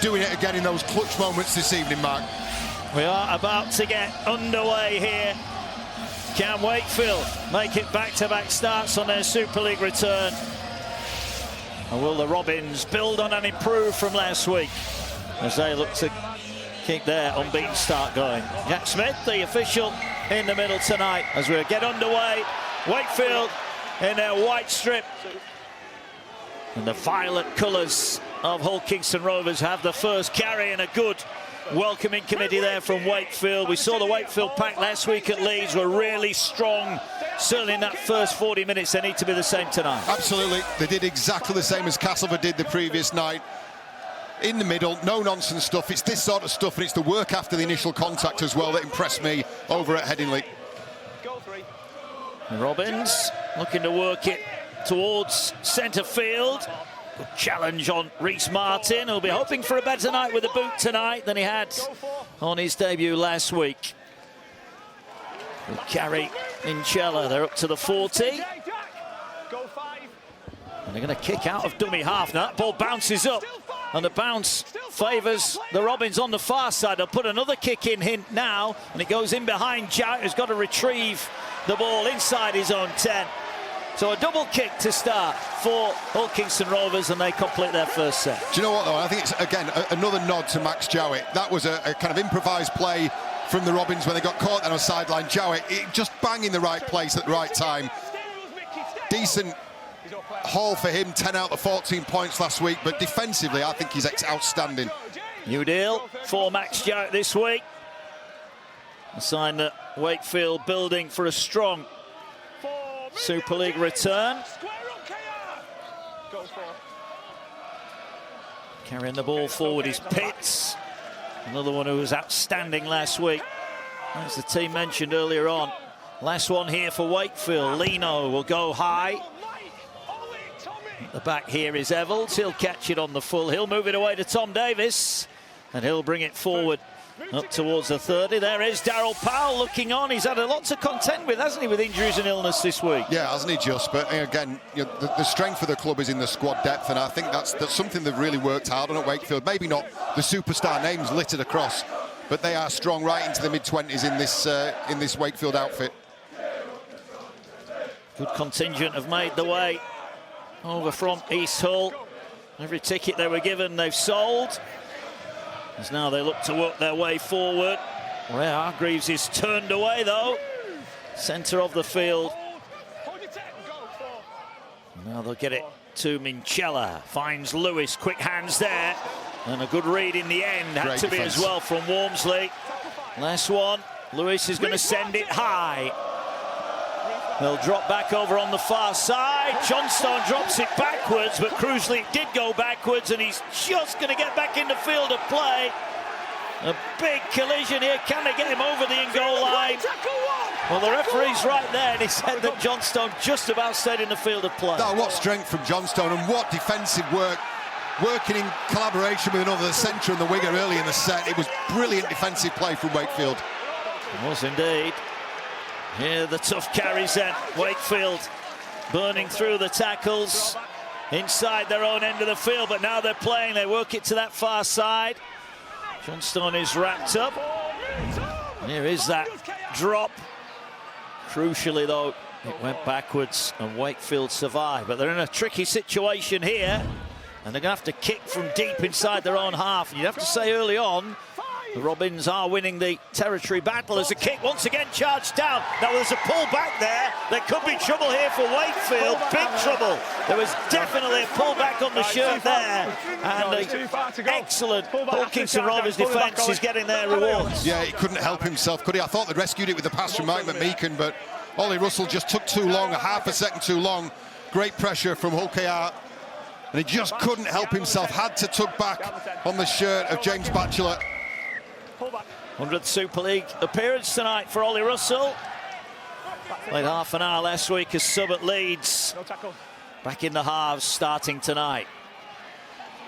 doing it again in those clutch moments this evening, Mark. We are about to get underway here. Can Wakefield make it back-to-back starts on their Super League return? And will the Robins build on and improve from last week as they look to keep their unbeaten start going? Jack Smith, the official, in the middle tonight as we get underway. Wakefield in their white strip and the violet colours of Hull Kingston Rovers have the first carry, and a good welcoming committee there from Wakefield. We saw the Wakefield pack last week at Leeds were really strong. Certainly in that first 40 minutes, they need to be the same tonight. Absolutely. They did exactly the same as Castleford did the previous night. In the middle, no nonsense stuff. It's this sort of stuff, and it's the work after the initial contact as well that impressed me over at Headingley. The Robins looking to work it towards centre field. Good challenge on Reece Martin, who'll be hoping for a better night with the boot tonight than he had on his debut last week. Good carry in Chella. They're up to the 40. And they're going to kick out of dummy half. Now that ball bounces up, and the bounce favours the Robins on the far side. They'll put another kick in hint now, and it goes in behind Jowett, who's got to retrieve the ball inside his own 10. So a double kick to start for Hull Kingston Rovers, and they complete their first set. Do you know what, though? I think it's, again, another nod to Max Jowett. That was a kind of improvised play from the Robins when they got caught on a sideline. Jowett, just bang in the right place at the right time. Decent haul for him, 10 out of 14 points last week, but defensively, I think he's outstanding. New deal for Max Jowett this week. A sign that Wakefield building for a strong Super League return. Carrying the ball forward is Pitts, another one who was outstanding last week, as the team mentioned earlier on. Last one here for Wakefield. Lino will go high. At the back here is Evans. He'll catch it on the full. He'll move it away to Tom Davis, and he'll bring it forward up towards the 30. There is Darryl Powell looking on. He's had a lot to contend with, hasn't he, with injuries and illness this week? Yeah, hasn't he just? But again, you know, the strength of the club is in the squad depth, and I think that's something they've really worked hard on at Wakefield. Maybe not the superstar names littered across, but they are strong right into the mid-20s in this Wakefield outfit. Good contingent have made the way over from East Hull. Every ticket they were given, they've sold. As now they look to work their way forward. Ray Hargreaves is turned away, though. Centre of the field. Now they'll get it to Minchella. Finds Lewis, quick hands there. And a good read in the end. Had to be as well from Walmsley. Last one. Lewis is going to send it high. They'll drop back over on the far side. Johnstone drops it backwards, but crucially it did go backwards, and he's just going to get back in the field of play. A big collision here. Can they get him over the in-goal line? Well, the referee's right there, and he said that Johnstone just about stayed in the field of play. Oh, what strength from Johnstone, and what defensive work. Working in collaboration with another centre and the winger early in the set. It was brilliant defensive play from Wakefield. It was indeed. Here the tough carries then. Wakefield burning through the tackles inside their own end of the field, but now they're playing. They work it to that far side. Johnstone is wrapped up. Here is that drop. Crucially, though, it went backwards and Wakefield survived. But they're in a tricky situation here, and they're going to have to kick from deep inside their own half. And you'd have to say early on, the Robins are winning the territory battle as a kick once again charged down. Now there's a pull back there. There could be trouble here for Wakefield. Big trouble. There was definitely a pull back on the shirt there. And the excellent Hull Kingston Rovers defence is getting their rewards. Yeah, he couldn't help himself, could he? I thought they'd rescued it with the pass from Mike McMeekin, but Ollie Russell just took too long, a half a second too long. Great pressure from Hull KR. And he just couldn't help himself. Had to tug back on the shirt of James Batchelor. 100th Super League appearance tonight for Ollie Russell. Played half an hour last week as sub at Leeds. Back in the halves starting tonight.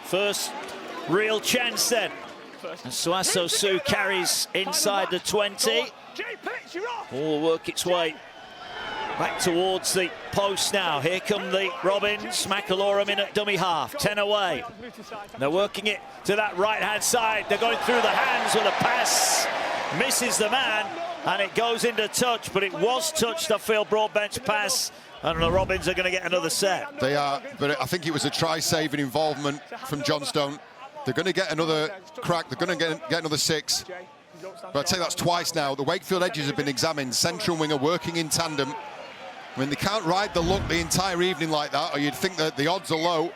First real chance then. And Suaso Su carries inside the 20. Ball will work its way Back towards the post now. Here come the Robins. McAlorum in at dummy half. 10 away. They're working it to that right-hand side. They're going through the hands with a pass. Misses the man, and it goes into touch, but it was touched. I feel Broadbench pass, and the Robins are going to get another set. They are, but I think it was a try-saving involvement from Johnstone. They're going to get another crack. They're going to get another 6. But I'd say that's twice now. The Wakefield edges have been examined. Central and wing are working in tandem. I mean, they can't ride the luck the entire evening like that, or you'd think that the odds are low.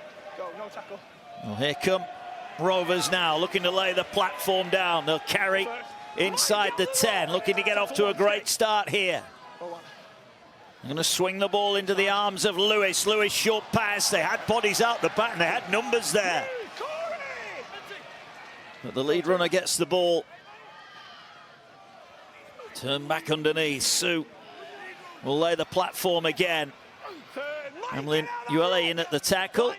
Well, here come Rovers now, looking to lay the platform down. They'll carry inside the 10, looking to get off to a great start here. They're going to swing the ball into the arms of Lewis. Lewis, short pass. They had bodies out the back, and they had numbers there. But the lead runner gets the ball. Turn back underneath. Sue will lay the platform again. Hamlin ULA in at the tackle.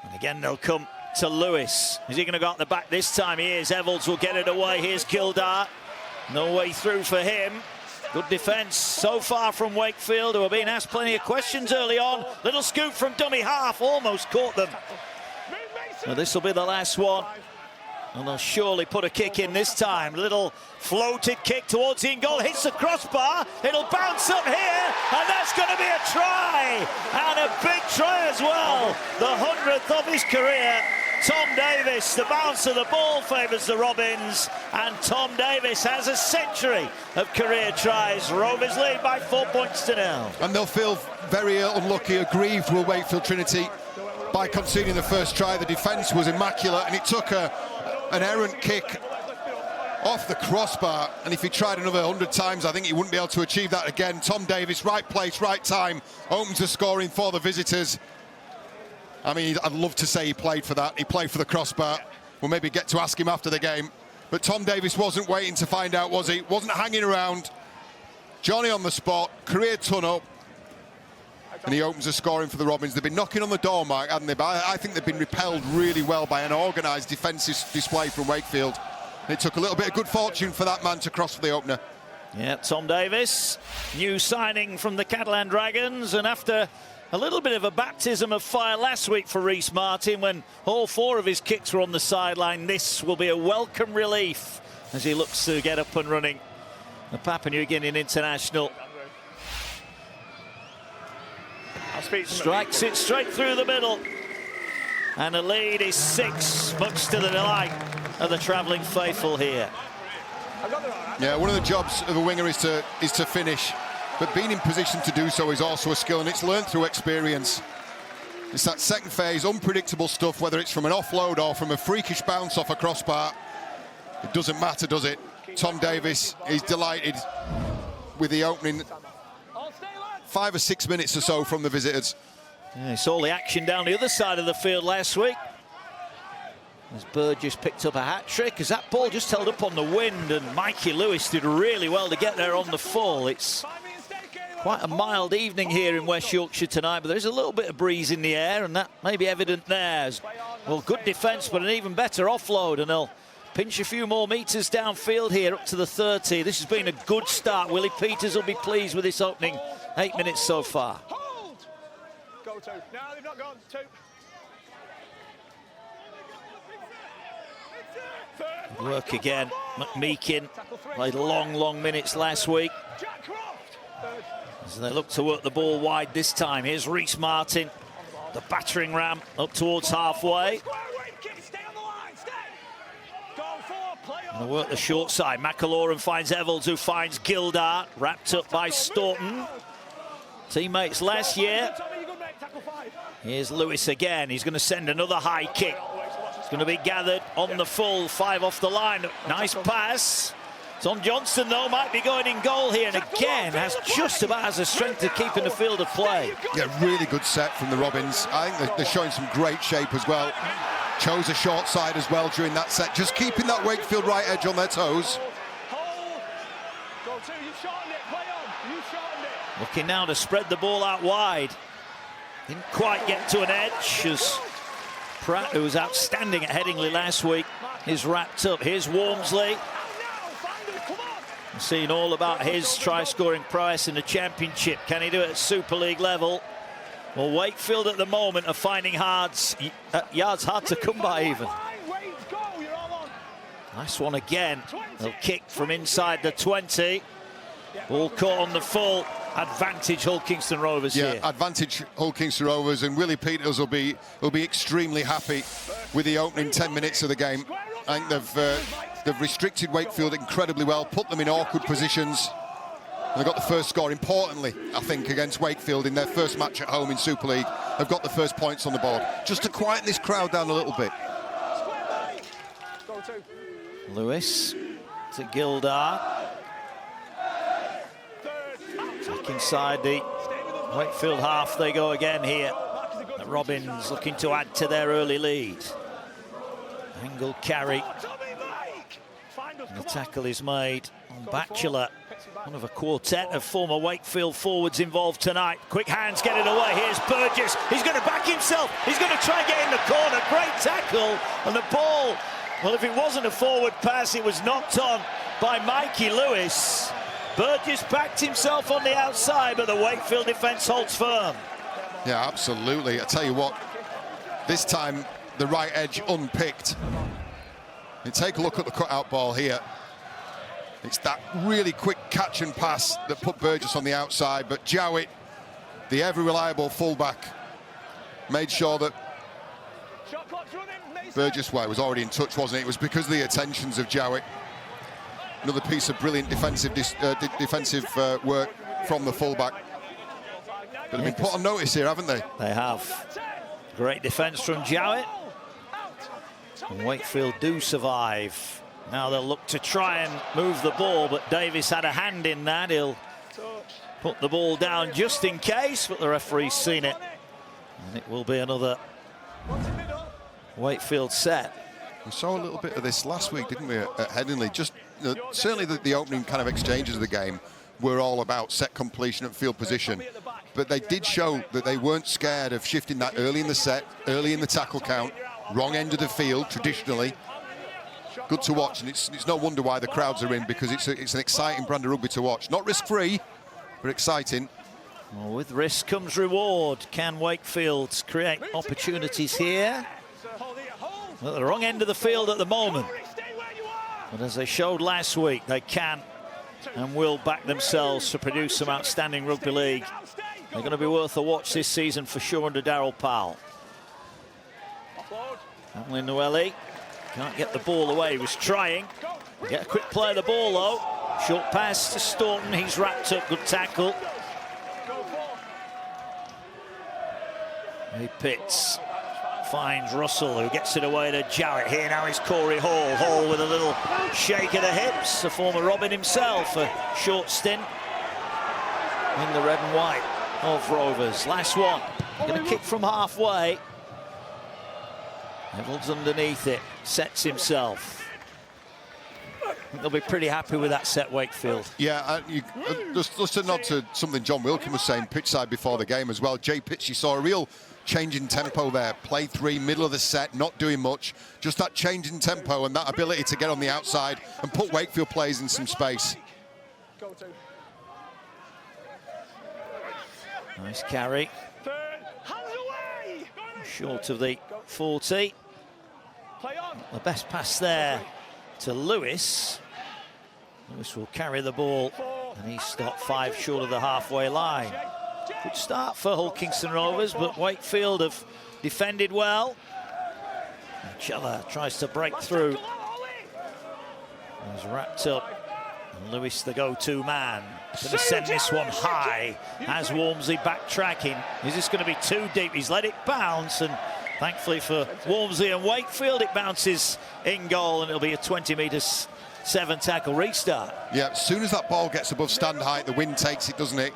And again, they'll come to Lewis. Is he going to go out the back this time? He is. Evans will get it away. Here's Gildart. No way through for him. Good defence so far from Wakefield, who have been asked plenty of questions early on. Little scoop from dummy half, almost caught them. So this will be the last one. And they'll surely put a kick in this time. Little floated kick towards the in goal. Hits the crossbar. It'll bounce up here. And that's going to be a try. And a big try as well. The 100th of his career. Tom Davis, the bounce of the ball favours the Robins. And Tom Davis has a century of career tries. Rovers lead by 4 points to 0. And they'll feel very unlucky, aggrieved with Wakefield Trinity by conceding the first try. The defence was immaculate, and it took an errant kick off the crossbar, and if he tried another 100 times, I think he wouldn't be able to achieve that again. Tom Davis, right place, right time, opens the scoring for the visitors. I mean, I'd love to say he played for that. He played for the crossbar. We'll maybe get to ask him after the game. But Tom Davis wasn't waiting to find out, was he? Wasn't hanging around. Johnny on the spot, career ton-up. And he opens the scoring for the Robins. They've been knocking on the door, Mark, haven't they? But I think they've been repelled really well by an organised defensive display from Wakefield. And it took a little bit of good fortune for that man to cross for the opener. Yeah, Tom Davis, new signing from the Catalan Dragons, and after a little bit of a baptism of fire last week for Rhys Martin when all 4 of his kicks were on the sideline, this will be a welcome relief as he looks to get up and running. The Papua New Guinean international strikes it straight through the middle, and the lead is 6, much to the delight of the travelling faithful here. Yeah, one of the jobs of a winger is to finish, but being in position to do so is also a skill, and it's learned through experience. It's that second phase, unpredictable stuff, whether it's from an offload or from a freakish bounce off a crossbar. It doesn't matter, does it? Tom Davis is delighted with the opening 5 or 6 minutes or so from the visitors. Yeah, he saw the action down the other side of the field last week as Burgess picked up a hat-trick, as that ball just held up on the wind, and Mikey Lewis did really well to get there on the full. It's quite a mild evening here in West Yorkshire tonight, but there's a little bit of breeze in the air, and that may be evident there. Well, good defence, but an even better offload, and they'll pinch a few more metres downfield here up to the 30. This has been a good start. Willie Peters will be pleased with this opening 8 minutes so far. Hold! Go 2. No, they've not gone. 2. Work again. McMeekin played long minutes last week. As they look to work the ball wide this time. Here's Rhys Martin, the battering ram up towards halfway. And they work the short side. McAlorum finds Evans, who finds Gildart, wrapped up by Staunton. Teammates last year. Here's Lewis again. He's going to send another high kick. It's going to be gathered on the full, 5 off the line. Nice pass. Tom Johnston, though, might be going in goal here, and again just about has the strength to keep in the field of play. Yeah, really good set from the Robins. I think they're showing some great shape as well. Chose a short side as well during that set, just keeping that Wakefield right edge on their toes. Looking now to spread the ball out wide. Didn't quite get to an edge as Pratt, who was outstanding at Headingley last week, is wrapped up. Here's Walmsley. Seen all about his try-scoring prowess in the Championship. Can he do it at Super League level? Well, Wakefield at the moment are finding yards hard to come by even. Nice one again. They'll kick from inside the 20. Ball caught on the full. Advantage Hull Kingston Rovers here. Advantage Hull Kingston Rovers, and Willie Peters will be extremely happy with the opening 10 minutes of the game. I think they've restricted Wakefield incredibly well, put them in awkward positions. And they got the first score, importantly, I think, against Wakefield in their first match at home in Super League. They've got the first points on the board, just to quieten this crowd down a little bit. Lewis to Gildar. Back inside the Wakefield half they go again here. The Robins looking to add to their early lead. Angle carry. And the tackle is made on Batchelor. One of a quartet of former Wakefield forwards involved tonight. Quick hands get it away. Here's Burgess. He's going to back himself. He's going to try and get in the corner. Great tackle. And the ball, well, if it wasn't a forward pass, it was knocked on by Mikey Lewis. Burgess backed himself on the outside, but the Wakefield defence holds firm. Yeah, absolutely. I tell you what, this time the right edge unpicked. And take a look at the cut-out ball here. It's that really quick catch and pass that put Burgess on the outside, but Jowett, the ever-reliable fullback, made sure that Burgess, well, was already in touch, wasn't it? It was because of the attentions of Jowett. Another piece of brilliant defensive work from the fullback. But they've been put on notice here, haven't they? They have. Great defence from Jowett. And Wakefield do survive. Now they'll look to try and move the ball, but Davis had a hand in that. He'll put the ball down just in case, but the referee's seen it. And it will be another Wakefield set. We saw a little bit of this last week, didn't we, at Headingley? Just certainly the opening kind of exchanges of the game were all about set completion and field position. But they did show that they weren't scared of shifting that early in the set, early in the tackle count, wrong end of the field, traditionally. Good to watch, and it's no wonder why the crowds are in, because it's an exciting brand of rugby to watch. Not risk-free, but exciting. Well, with risk comes reward. Can Wakefield create opportunities here? At the wrong end of the field at the moment. But as they showed last week, they can and will back themselves to produce some outstanding rugby league. They're going to be worth a watch this season for sure under Darryl Powell. Hamlin Noeli can't get the ball away. He was trying. Get a quick play of the ball though. Short pass to Staunton. He's wrapped up. Good tackle. He Pitts finds Russell, who gets it away to Jowett. Here now is Corey Hall. Hall with a little shake of the hips. The former Robin himself, a short stint in the red and white of Rovers. Last one. Going to kick from halfway. Neville's underneath it. Sets himself. I think they'll be pretty happy with that set, Wakefield. Yeah, just a nod to something John Wilkin was saying pitchside before the game as well. Jay Pitts, you saw a real change in tempo there. Play 3, middle of the set, not doing much. Just that change in tempo and that ability to get on the outside and put Wakefield players in some space. Nice carry. Short of the 40. The best pass there to Lewis. Lewis will carry the ball, and he's stopped 5 short of the halfway line. Good start for Hull Kingston Rovers, but Wakefield have defended well. Chella tries to break through. He's wrapped up. And Lewis, the go-to man. Going to send this one high as Walmsley backtracking. Is this going to be too deep? He's let it bounce, and thankfully for Walmsley and Wakefield, it bounces in goal, and it'll be a 20-metre-7 tackle restart. Yeah, as soon as that ball gets above stand height, the wind takes it, doesn't it?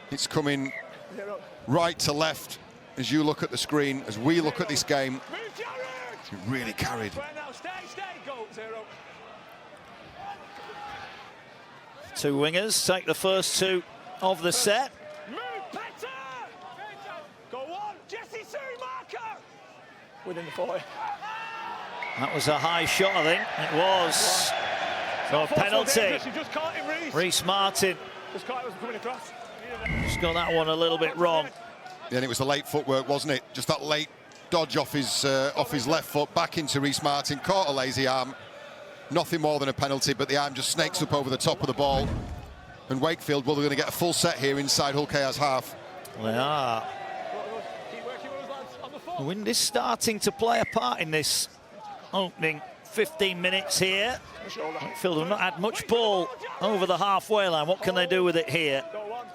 It's coming right to left as you look at the screen, as we look at this game. It really carried. Two wingers take the first 2 of the set. Within the 40. That was a high shot, I think. It was. So a penalty. Reece Martin Just caught it, wasn't coming across. just got that one a little bit wrong. Yeah, and it was the late footwork, wasn't it? Just that late dodge off his left foot, back into Reece Martin, caught a lazy arm. Nothing more than a penalty, but the arm just snakes up over the top of the ball. And Wakefield, well, they're going to get a full set here inside Hull KR's half. They are. Keep working with us, lads. On the foot. The wind is starting to play a part in this opening 15 minutes here. Wakefield have not had much ball over the halfway line. What can they do with it here? Go on.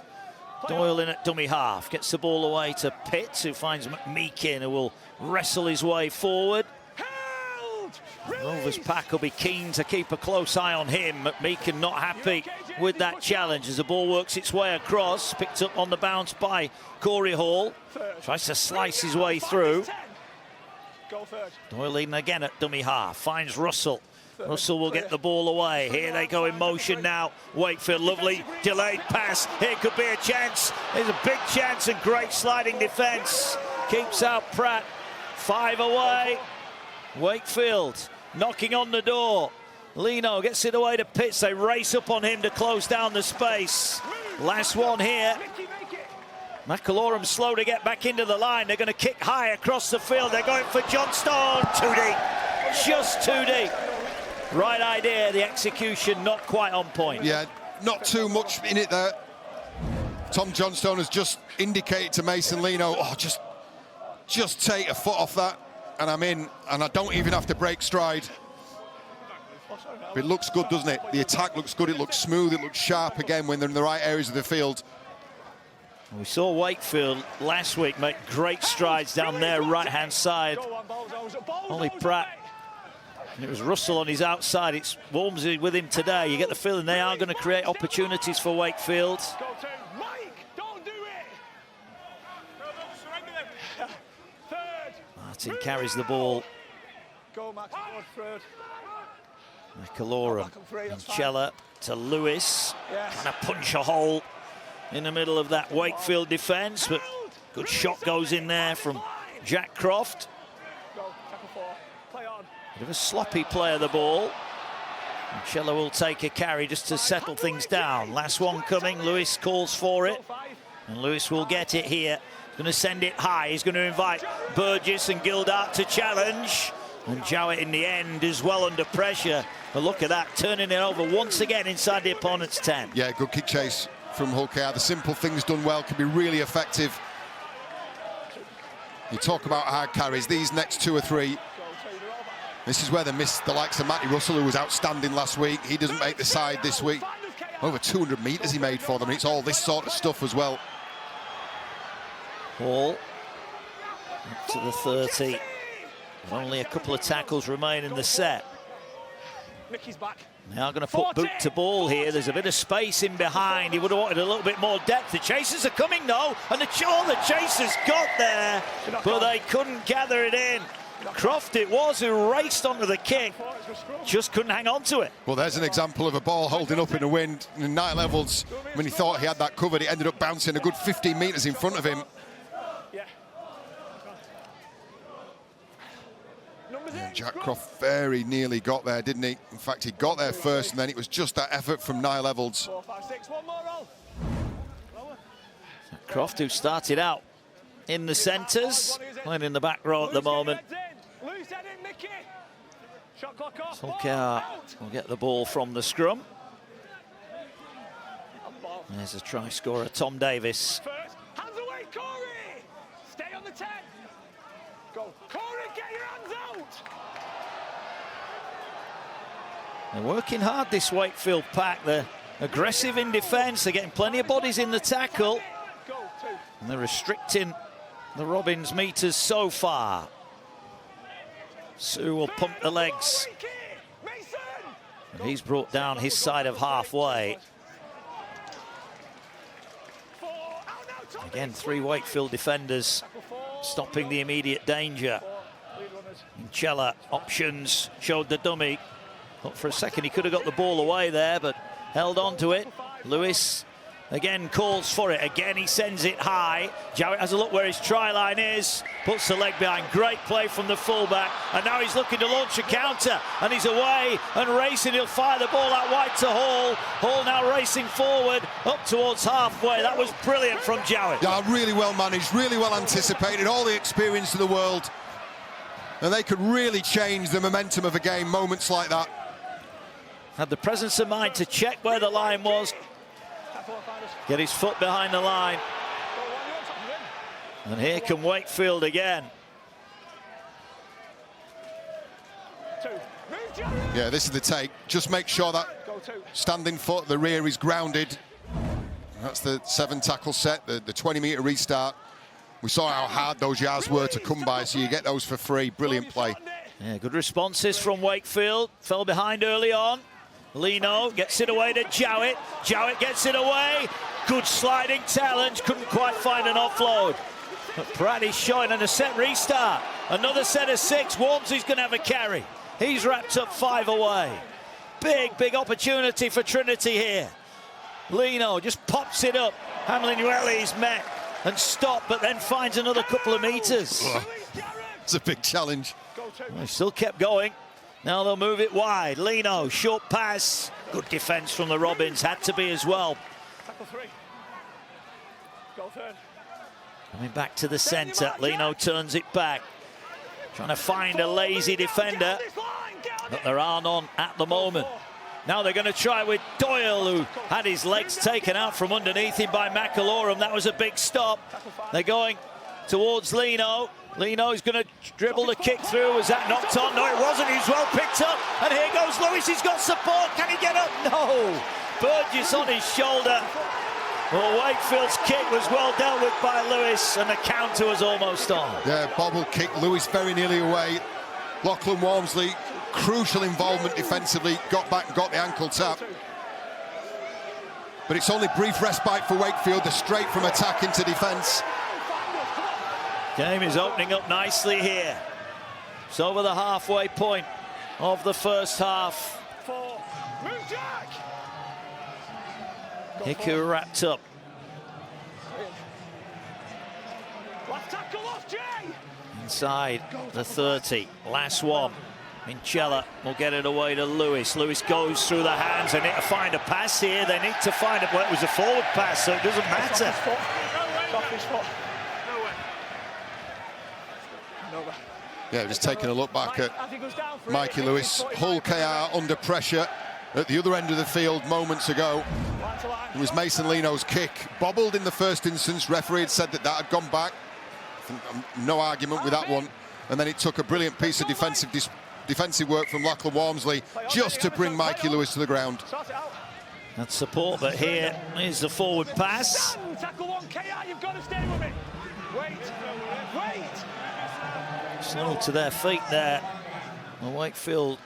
Doyle in at dummy half, gets the ball away to Pitts, who finds Meakin, who will wrestle his way forward. Held! Rovers pack will be keen to keep a close eye on him. Meakin not happy with that challenge as the ball works its way across, picked up on the bounce by Corey Hall, tries to slice his way through. Go third. Doyle leading again at dummy half, finds Russell. Russell will get the ball away. Here they go in motion now. Wakefield, lovely delayed pass. Here could be a chance. There's a big chance and great sliding defence. Keeps out Pratt. 5 away. Wakefield knocking on the door. Lino gets it away to Pitts. They race up on him to close down the space. Last one here. McAlorum slow to get back into the line. They're going to kick high across the field. They're going for Johnstone. Too deep. Just too deep. Right idea, the execution not quite on point. Yeah, not too much in it there. Tom Johnstone has just indicated to Mason Lino, oh, just take a foot off that, and I'm in, and I don't even have to break stride. But it looks good, doesn't it? The attack looks good, it looks smooth, it looks sharp again when they're in the right areas of the field. We saw Wakefield last week make great strides down their right-hand side. Only Pratt. And it was Russell on his outside. It's Walmsley with him today. You get the feeling they are going to create opportunities for Wakefield. Go to Mike, don't do it. Third. Martin carries the ball. Go Max, third. McAlorum and Chella to Lewis. Trying to punch a hole in the middle of that Wakefield defence, but good shot goes in there from Jack Croft. Go, tackle 4. Play on. Bit of a sloppy play of the ball. And Chella will take a carry just to settle things down. Last one coming, Lewis calls for it. And Lewis will get it here. He's going to send it high. He's going to invite Burgess and Gildart to challenge. And Jowett in the end is well under pressure. But look at that, turning it over once again inside the opponent's 10. Yeah, good kick chase from Hull KR. The simple things done well can be really effective. You talk about hard carries, these next 2 or 3. This is where they missed the likes of Matty Russell, who was outstanding last week. He doesn't make the side this week. Over 200 metres he made for them. It's all this sort of stuff as well. Hall up to the 30. Only a couple of tackles remain in the set. Mickey's back. They are going to put boot to ball here. There's a bit of space in behind. He would have wanted a little bit more depth. The chasers are coming though, and the chasers got there, but they couldn't gather it in. Croft it was who raced onto the kick, just couldn't hang on to it. Well, there's an example of a ball holding up in the wind. In night levels, when he thought he had that covered, it ended up bouncing a good 15 metres in front of him. And Jack Croft very nearly got there, didn't he? In fact, he got there first, and then it was just that effort from Nye Levels. 4, 5, 6, one more roll. Croft, who started out in the centres, playing in the back row at the moment. Solskjaer will get the ball from the scrum. There's a try scorer, Tom Davis. Hands away, Corey! Stay on the 10. Go, Corey, get your hands out! They're working hard, this Wakefield pack. They're aggressive in defence. They're getting plenty of bodies in the tackle. And they're restricting the Robins meters so far. Sue will pump the legs. And he's brought down his side of halfway. Again, 3 Wakefield defenders stopping the immediate danger. Chella options, showed the dummy. But for a second he could have got the ball away there, but held on to it. Lewis Again calls for it. Again he sends it high. Jowett has a look where his try line is. Puts the leg behind. Great play from the fullback. And now he's looking to launch a counter. And he's away and racing. He'll fire the ball out wide to Hall. Hall now racing forward up towards halfway. That was brilliant from Jowett. Yeah, really well managed, really well anticipated. All the experience in the world. And they could really change the momentum of a game, moments like that. Had the presence of mind to check where the line was. Get his foot behind the line. And here come Wakefield again. Yeah, this is the take. Just make sure that standing foot at the rear is grounded. That's the 7 tackle set, the 20-metre restart. We saw how hard those yards were to come by, so you get those for free. Brilliant play. Yeah, good responses from Wakefield. Fell behind early on. Lino gets it away to Jowett. Jowett gets it away. Good sliding challenge. Couldn't quite find an offload. But Pratt is showing on a set restart. Another set of 6. Walmsley's going to have a carry. He's wrapped up 5 away. Big opportunity for Trinity here. Lino just pops it up. Hamlin-Ueli's met and stopped, but then finds another couple of meters. It's a big challenge. They still kept going. Now they'll move it wide. Lino, short pass. Good defence from the Robins. Had to be as well. Coming back to the centre. Lino turns it back. Trying to find a lazy defender. But there are none at the moment. Now they're going to try with Doyle, who had his legs taken out from underneath him by McAlorum. That was a big stop. They're going towards Lino. Lino's going to dribble the kick through. Was that knocked on? No, it wasn't. He's well picked up. And here goes Lewis. He's got support. Can he get up? No. Burgess on his shoulder. Well, Wakefield's kick was well dealt with by Lewis, and the counter was almost on. Yeah, bobble kick. Lewis very nearly away. Lachlan Walmsley, crucial involvement defensively. Got back and got the ankle tap. But it's only brief respite for Wakefield. They're straight from attack into defence. Game is opening up nicely here. It's over the halfway point of the first half. Hiku wrapped up. Inside the 30. Last one. Minchella will get it away to Lewis. Lewis goes through the hands. They need to find a pass here. They need to find it. Well, it was a forward pass, so it doesn't matter. Yeah, just taking a look back at Mikey Lewis. Hull KR under pressure at the other end of the field moments ago. It was Mason Lino's kick. Bobbled in the first instance. Referee had said that had gone back. No argument with that one. And then it took a brilliant piece of defensive work from Lachlan Walmsley just to bring Mikey Lewis to the ground. That's support, but here is the forward pass. Tackle 1, KR, you've got to stay with me. Wait. Slow to their feet there. The Wakefield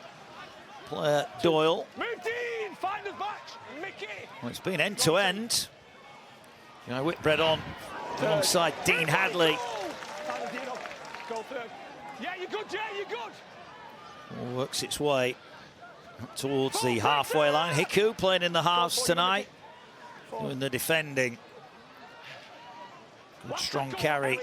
player Doyle. Find us back, Mickey. Well, it's been end to end. You know, Whitbread on alongside Dean Hadley. Yeah, you're good, Jay, you're good. All works its way up towards the halfway line. Hiku playing in the halves tonight, doing the defending. Good strong carry.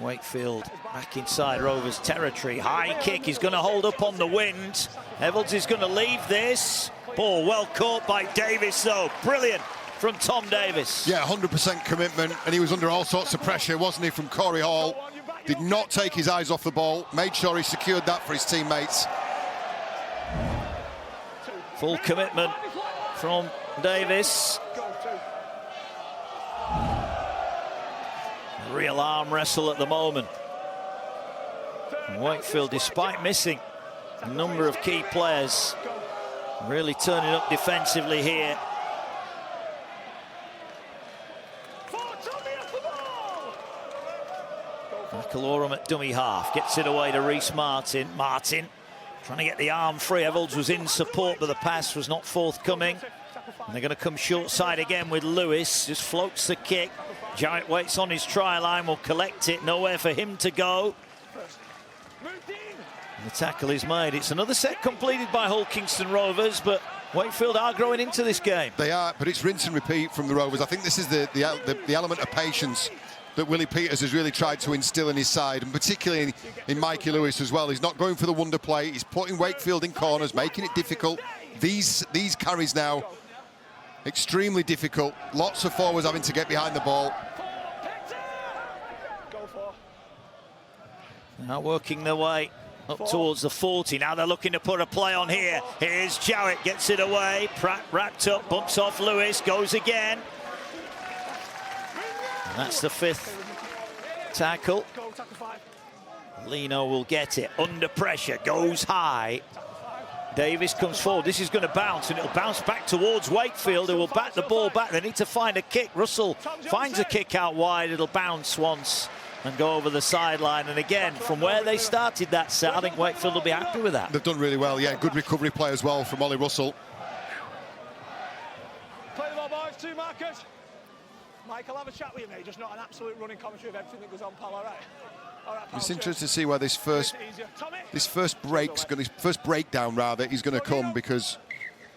Wakefield back inside Rovers territory. High kick, he's going to hold up on the wind. Evans is going to leave this. Ball well caught by Davis though. Brilliant from Tom Davis. Yeah, 100% commitment, and he was under all sorts of pressure, wasn't he, from Corey Hall. Did not take his eyes off the ball. Made sure he secured that for his teammates. Full commitment from Davis. Real arm wrestle at the moment. And Wakefield, despite missing a number of key players, really turning up defensively here. McAlorum at dummy half, gets it away to Reece Martin. Martin trying to get the arm free. Evolds was in support, but the pass was not forthcoming. And they're going to come short side again with Lewis. Just floats the kick. Jowett waits on his try line, will collect it. Nowhere for him to go. And the tackle is made. It's another set completed by Hull Kingston Rovers, but Wakefield are growing into this game. They are, but it's rinse and repeat from the Rovers. I think this is the element of patience that Willie Peters has really tried to instill in his side, and particularly in Mikey Lewis as well. He's not going for the wonder play. He's putting Wakefield in corners, making it difficult. These carries now, extremely difficult. Lots of forwards having to get behind the ball. Now working their way up towards the 40. Now they're looking to put a play on here. Here's Jowett, gets it away. Pratt wrapped up, bumps off Lewis, goes again. And that's the 5th tackle. Lino will get it under pressure, goes high. Davis comes forward. This is going to bounce, and it'll bounce back towards Wakefield, who will bat the ball back. They need to find a kick. Russell finds a kick out wide. It'll bounce once and go over the sideline. And again, from where they started that set, I think Wakefield will be happy with that. They've done really well, yeah. Good recovery play as well from Ollie Russell. Play the ball, boys. 2 markers. Mike, I'll have a chat with you, mate. Just not an absolute running commentary of everything that goes on, pal. All right. All right, pal. It's interesting to see where this first breakdown rather is going to come, because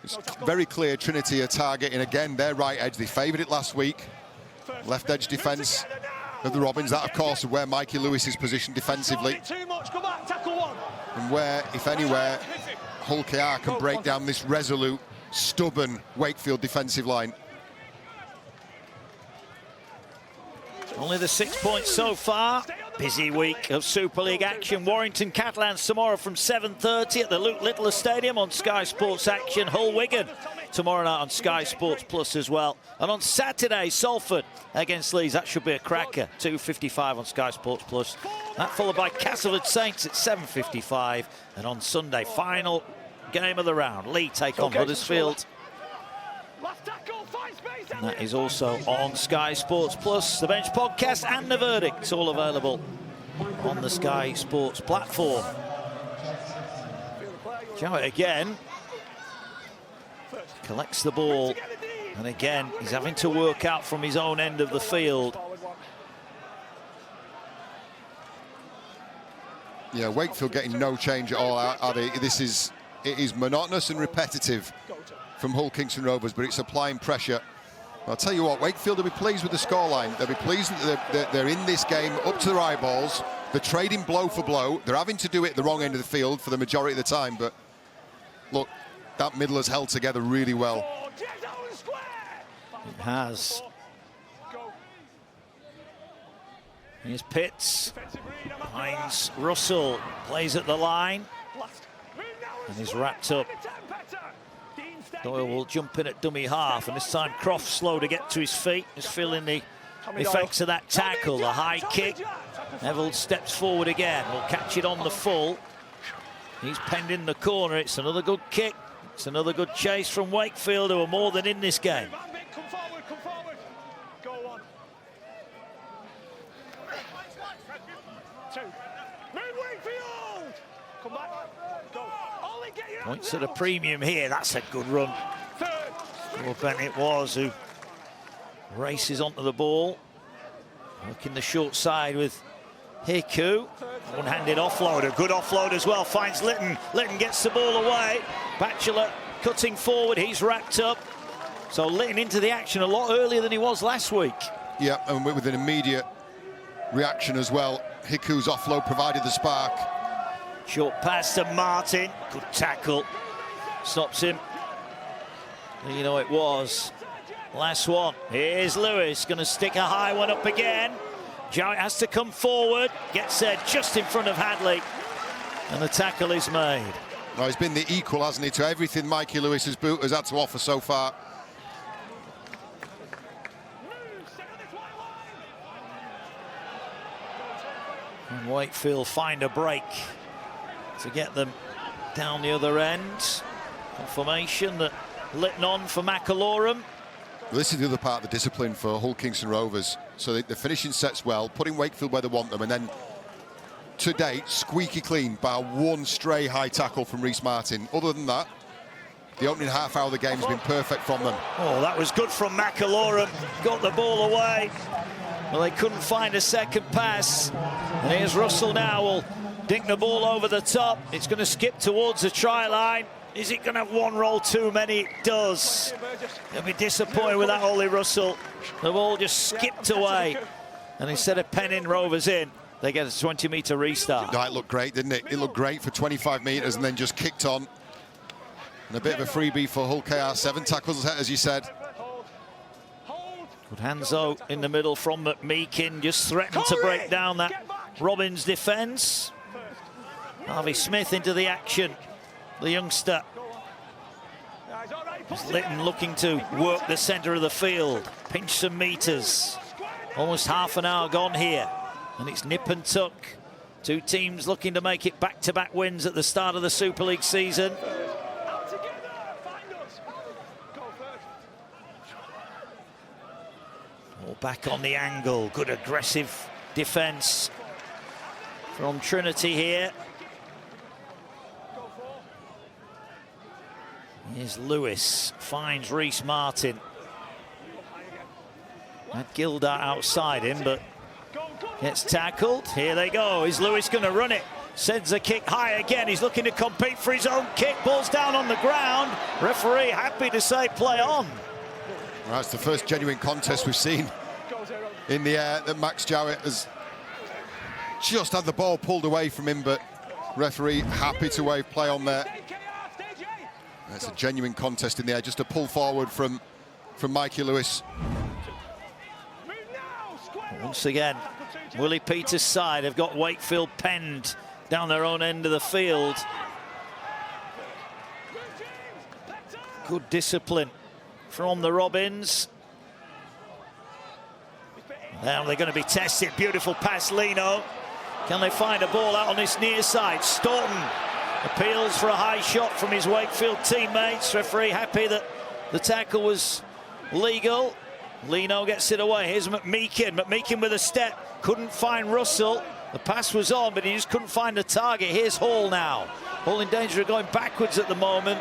it's very clear Trinity are targeting again their right edge. They favoured it last week. Left edge defence of the Robins. That, of course, is where Mikey Lewis is positioned defensively. And where, if anywhere, Hull KR can break down this resolute, stubborn Wakefield defensive line. Only the 6 points so far. Busy week of Super League action. Warrington Catalans tomorrow from 7:30 at the Luke Littler Stadium on Sky Sports Action. Hull Wigan tomorrow night on Sky Sports Plus as well. And on Saturday, Salford against Leeds. That should be a cracker. 2:55 on Sky Sports Plus. That followed by Castleford Saints at 7:55. And on Sunday, final game of the round. Lee take on Huddersfield. And that is also on Sky Sports Plus, the Bench Podcast and the Verdict, all available on the Sky Sports platform. Jowett again collects the ball, and again he's having to work out from his own end of the field. Yeah, Wakefield getting no change at all, are they? It is monotonous and repetitive from Hull Kingston Rovers, but it's applying pressure. I'll tell you what, Wakefield will be pleased with the scoreline. They'll be pleased that they're in this game up to their eyeballs. They're trading blow for blow. They're having to do it at the wrong end of the field for the majority of the time, but look, that middle has held together really well. It has. Here's Pitts. Finds Russell. Plays at the line. And he's wrapped up. Doyle will jump in at dummy half, and this time Croft slow to get to his feet. Just feeling the effects of that tackle, the high kick. Neville steps forward again. Will catch it on the full. He's penned in the corner. It's another good kick. It's another good chase from Wakefield, who are more than in this game. Come forward, come forward. Go on. 2. Move Wakefield. Come back. Go. Ollie, get your Points at a premium here. That's a good run. Or Bennett was, who races onto the ball. Working the short side with Hiku. One-handed offload, a good offload as well. Finds Litton. Litton gets the ball away. Batchelor cutting forward. He's wrapped up. So Litton into the action a lot earlier than he was last week. Yeah, and with an immediate reaction as well. Hiku's offload provided the spark. Short pass to Martin. Good tackle. Stops him. You know it was. Last one. Here's Lewis. Going to stick a high one up again. Jowett has to come forward. Gets there just in front of Hadley. And the tackle is made. Well, he's been the equal, hasn't he, to everything Mikey Lewis has had to offer so far. And Wakefield find a break to get them down the other end. Confirmation that Litton on for McAlorum. Well, this is the other part of the discipline for Hull Kingston Rovers. So they're finishing sets well, putting Wakefield where they want them, and then to date, squeaky clean by one stray high tackle from Reece Martin. Other than that, the opening half hour of the game has been perfect from them. Oh, that was good from McAlorum. Got the ball away. Well, they couldn't find a second pass. And here's Russell now. Will dink the ball over the top. It's going to skip towards the try line. Is it going to have one roll too many? It does. They'll be disappointed with that Ollie Russell. The ball just skipped away. And instead of penning Rovers in, they get a 20-metre restart. No, it looked great, didn't it? It looked great for 25 metres and then just kicked on. And a bit of a freebie for Hull KR. 7 tackles, as you said. Good hands though in the middle from McMeekin. Just threatened to break down that Robins defence. Harvey Smith into the action. The youngster. Litton looking to work the centre of the field. Pinch some metres. Almost half an hour gone here. And it's nip and tuck. Two teams looking to make it back-to-back wins at the start of the Super League season. All back on the angle. Good aggressive defence from Trinity here. Here's Lewis, finds Reece Martin. Had Gildart outside him, but gets tackled. Here they go. Is Lewis going to run it? Sends a kick high again. He's looking to compete for his own kick. Ball's down on the ground. Referee happy to say play on. Well, it's the first genuine contest we've seen in the air that Max Jowett has just had the ball pulled away from him, but referee happy to wave play on there. It's a genuine contest in the air, just a pull forward from Mikey Lewis. Once again, Willie Peters' side have got Wakefield penned down their own end of the field. Good discipline from the Robins. Now they're going to be tested. Beautiful pass, Lino. Can they find a ball out on this near side? Staunton appeals for a high shot from his Wakefield teammates. Referee happy that the tackle was legal. Lino gets it away. Here's McMeekin. McMeekin with a step. Couldn't find Russell. The pass was on, but he just couldn't find the target. Here's Hall now. Hall in danger of going backwards at the moment.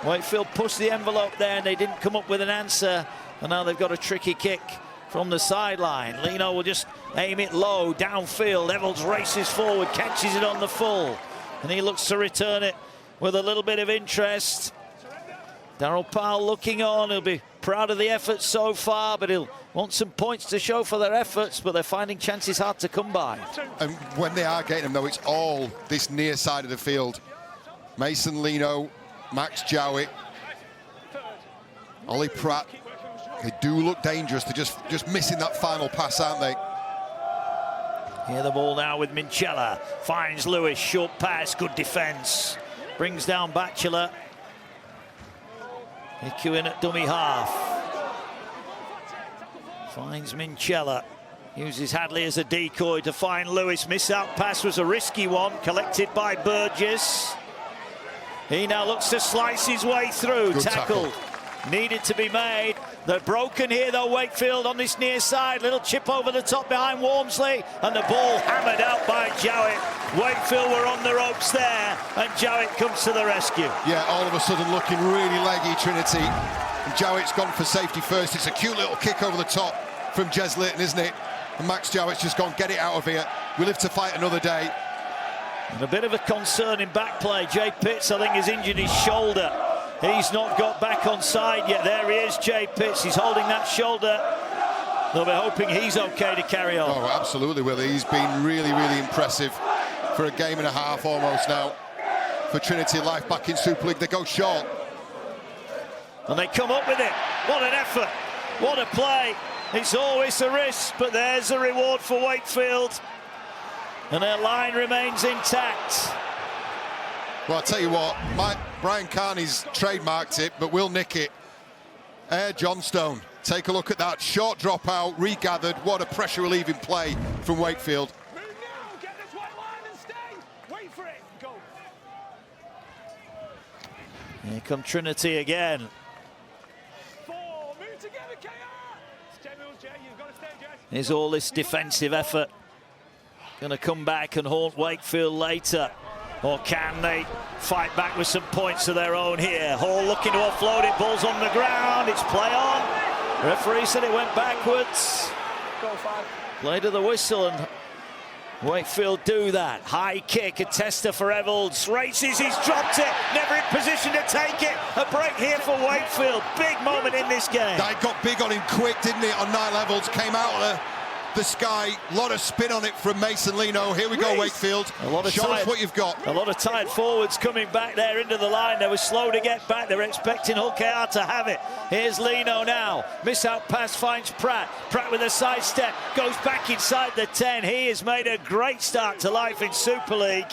Wakefield pushed the envelope there and they didn't come up with an answer. And now they've got a tricky kick from the sideline. Lino will just aim it low, downfield. Evans races forward, catches it on the full. And he looks to return it with a little bit of interest. Darryl Powell looking on. He'll be proud of the effort so far, but he'll want some points to show for their efforts, but they're finding chances hard to come by. And when they are getting them, though, it's all this near side of the field. Mason Lino, Max Jowett, Ollie Pratt. They do look dangerous. They're just missing that final pass, aren't they? Here the ball now with Minchella. Finds Lewis, short pass, good defence. Brings down Batchelor. Hickey in at dummy half. Finds Minchella. Uses Hadley as a decoy to find Lewis. Miss out pass was a risky one, collected by Burgess. He now looks to slice his way through. Good Tackled. tackle. Needed to be made. They're broken here though, Wakefield on this near side. Little chip over the top behind Walmsley. And the ball hammered out by Jowett. Wakefield were on the ropes there. And Jowett comes to the rescue. Yeah, all of a sudden looking really leggy, Trinity. And Jowett's gone for safety first. It's a cute little kick over the top from Jez Litton, isn't it? And Max Jowett's just gone, get it out of here. We live to fight another day. And a bit of a concern in back play. Jay Pitts, I think, has injured his shoulder. He's not got back on side yet. There he is, Jay Pitts. He's holding that shoulder. They'll be hoping he's okay to carry on. Oh, absolutely, Willie. He's been really, really impressive for a game and a half almost now. For Trinity Life back in Super League, they go short. And they come up with it. What an effort. What a play. It's always a risk, but there's a reward for Wakefield. And their line remains intact. Well, I'll tell you what, Brian Carney's trademarked it, but we'll nick it. Air Johnstone, take a look at that. Short dropout, regathered. What a pressure-relieving play from Wakefield. Move now, get this white line and stay. Wait for it, go. Here come Trinity again. 4, move together, KR. Stay, Jay, you've got to stay, Jay. Here's all this defensive effort. Going to come back and haunt Wakefield later. Or can they fight back with some points of their own here? Hall looking to offload it, ball's on the ground, it's play on. Referee said it went backwards. Go 5. Play to the whistle, and Wakefield do that. High kick, a tester for Evolds. Races, he's dropped it. Never in position to take it. A break here for Wakefield. Big moment in this game. That got big on him quick, didn't it, on Niall Evolds. Came out of the sky. A lot of spin on it from Mason Lino. Here we go, Wakefield. Show us what you've got. A lot of tired forwards coming back there into the line. They were slow to get back. They were expecting Hulkear to have it. Here's Lino now. Miss out pass finds Pratt. Pratt with a sidestep. Goes back inside the 10. He has made a great start to life in Super League.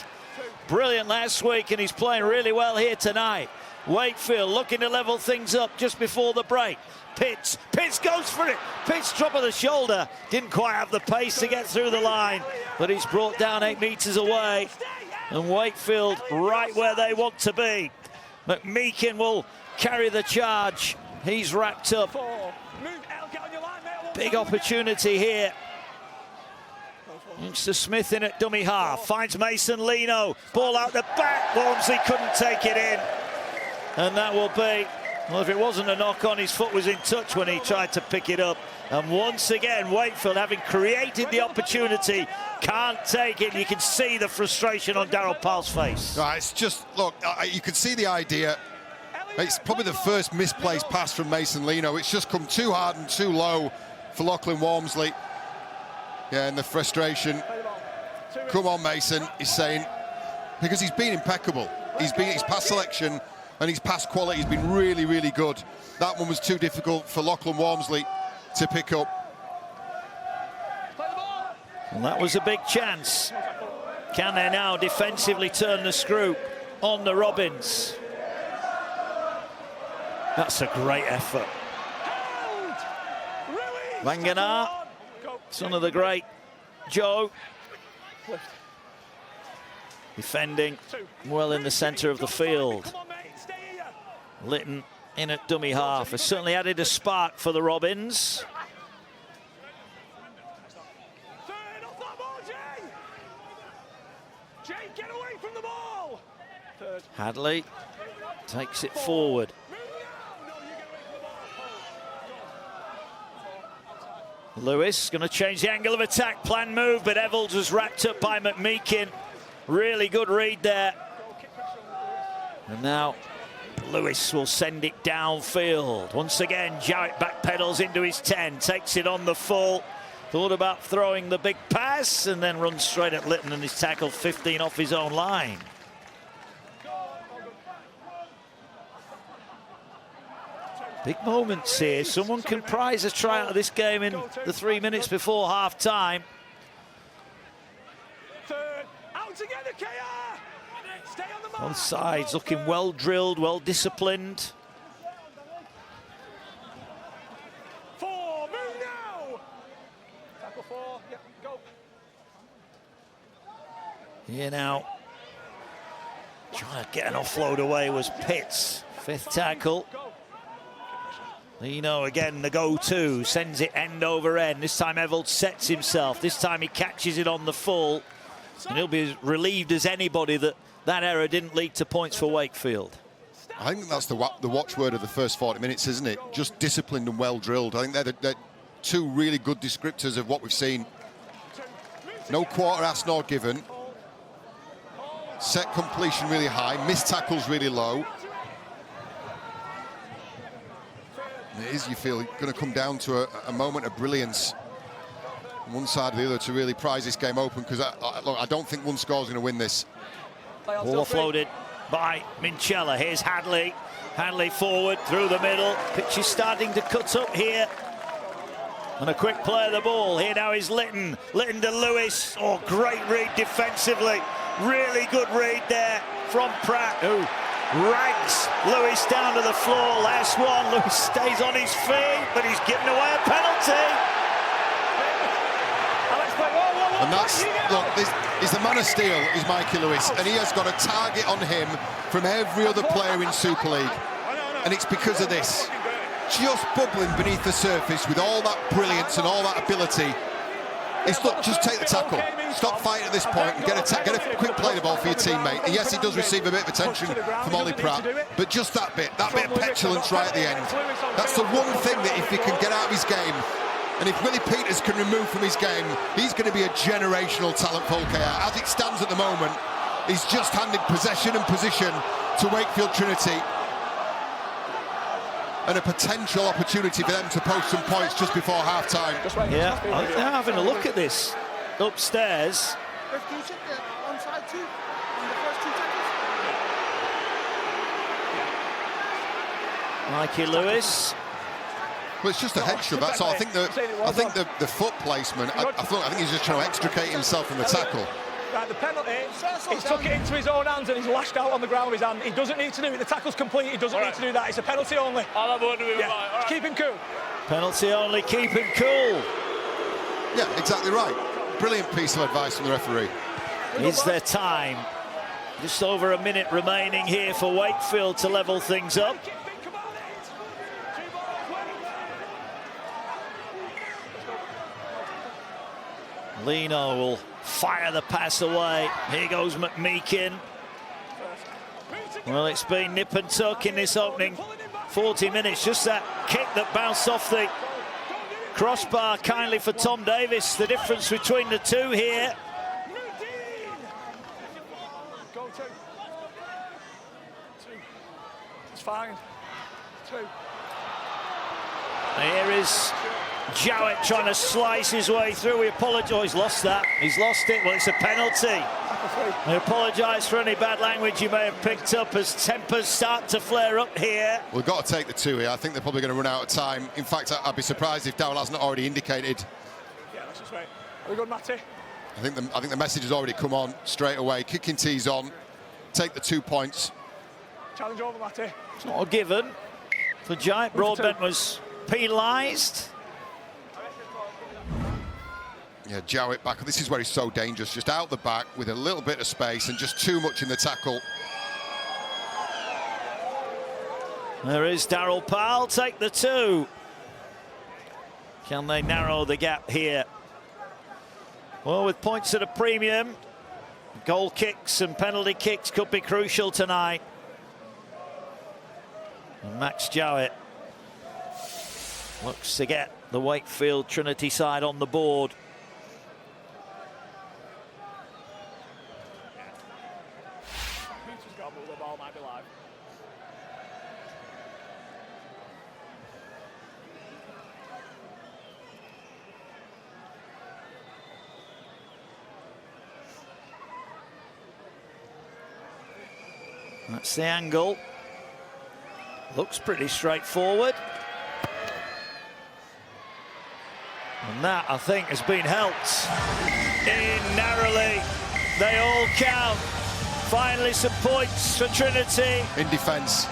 Brilliant last week, and he's playing really well here tonight. Wakefield looking to level things up just before the break. Pitts goes for it. Pitts drop of the shoulder. Didn't quite have the pace to get through the line, but he's brought down 8 metres away. And Wakefield right where they want to be. McMeekin will carry the charge. He's wrapped up. Big opportunity here. It's to Smith in at dummy half. Finds Mason Lino. Ball out the back. Walmsley couldn't take it in. And that will be, well, if it wasn't a knock on, his foot was in touch when he tried to pick it up. And once again, Wakefield, having created the opportunity, can't take it. You can see the frustration on Daryl Powell's face. It's just, look, you can see the idea. It's probably the first misplaced pass from Mason Lino. It's just come too hard and too low for Lachlan Walmsley. Yeah, and the frustration. Come on, Mason, he's saying, because he's been impeccable. His pass selection and his pass quality has been really, really good. That one was too difficult for Lachlan Walmsley to pick up. Well, that was a big chance. Can they now defensively turn the screw on the Robins? That's a great effort. Wanganar, son of the great Joe. Defending well in the centre of the field. Litton in at dummy half has certainly added a spark for the Robins. Hadley takes it forward. Lewis going to change the angle of attack, plan move, but Evolds was wrapped up by McMeekin. Really good read there. And now Lewis will send it downfield. Once again, Jarrett backpedals into his 10, takes it on the full. Thought about throwing the big pass and then runs straight at Litton, and he's tackled 15 off his own line. Big moments here. Someone can prize a try out of this game in the 3 minutes before half time. Both sides looking well drilled, well disciplined. Here now, trying to get an offload away was Pitts. 5th tackle. Lino again, the go-to, sends it end over end. This time Evolds sets himself. This time he catches it on the full. And he'll be as relieved as anybody that that error didn't lead to points for Wakefield. I think that's the watchword of the first 40 minutes, isn't it? Just disciplined and well drilled. I think they're two really good descriptors of what we've seen. No quarter asked nor given. Set completion really high, missed tackles really low. It is, you feel, going to come down to a moment of brilliance on one side or the other to really prize this game open, because I don't think one score is going to win this. Ball offloaded by Minchella. Here's Hadley. Hadley forward through the middle. Pitch is starting to cut up here. And a quick play of the ball. Here now is Litton. Litton to Lewis. Oh, great read defensively. Really good read there from Pratt, who rags Lewis down to the floor. Last one, Lewis stays on his feet, but he's given away a penalty. And that's, look, he's the man of steel, is Mikey Lewis, and he has got a target on him from every other player in Super League. And it's because of this. Just bubbling beneath the surface with all that brilliance and all that ability. It's, look, just take the tackle. Stop fighting at this point and get a quick play the ball for your teammate. And yes, he does receive a bit of attention from Ollie Pratt, but just that bit of petulance right at the end. That's the one thing that if he can get out of his game, And if Willie Peters can remove from his game, he's going to be a generational talent for KR. As it stands at the moment, he's just handed possession and position to Wakefield Trinity. And a potential opportunity for them to post some points just before half-time. Yeah, I think they're having a look at this upstairs. Mikey Lewis. Well, it's just a head shove, that's all. I think the foot placement, I think he's just trying to extricate himself from the tackle. Right, the penalty, he's took it into his own hands and he's lashed out on the ground with his hand. He doesn't need to do it. The tackle's complete. He doesn't need to do that. It's a penalty only. I'll have a word with him. Yeah. Keep him cool. Penalty only, keep him cool. Yeah, exactly right. Brilliant piece of advice from the referee. Is there time? Just over a minute remaining here for Wakefield to level things up. Lino will fire the pass away. Here goes McMeekin. Well, it's been nip and tuck in this opening 40 minutes. Just that kick that bounced off the crossbar kindly for Tom Davis. The difference between the two here. It's fine. Here is Jowett trying to slice his way through. We apologise. Oh, he's lost that. He's lost it. Well, it's a penalty. We apologise for any bad language you may have picked up as tempers start to flare up here. We've got to take the two here. I think they're probably going to run out of time. In fact, I'd be surprised if Darrell hasn't already indicated. Yeah, that's just right. Are we good, Matty? I think the message has already come on straight away. Kicking tees on. Take the 2 points. Challenge over, Matty. It's not a given. For Giant, Broadbent was penalised. Yeah, Jowett back. This is where he's so dangerous. Just out the back with a little bit of space and just too much in the tackle. There is Darrell Powell. Take the 2. Can they narrow the gap here? Well, with points at a premium, goal kicks and penalty kicks could be crucial tonight. And Max Jowett looks to get the Wakefield Trinity side on the board. That's the angle. Looks pretty straightforward. And that, I think, has been helped in narrowly. They all count. Finally, some points for Trinity. In defence,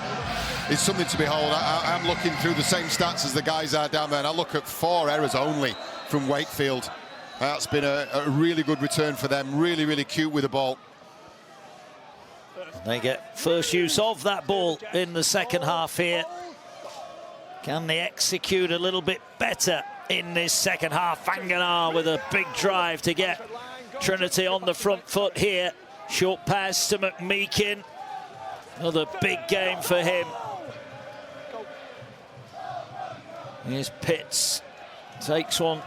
it's something to behold. I'm looking through the same stats as the guys are down there, and I look at 4 errors only from Wakefield. That's been a really good return for them. Really, really cute with the ball. They get first use of that ball in the second half here. Can they execute a little bit better in this second half? Fanganar with a big drive to get Trinity on the front foot here. Short pass to McMeekin. Another big game for him. Here's Pitts. Takes one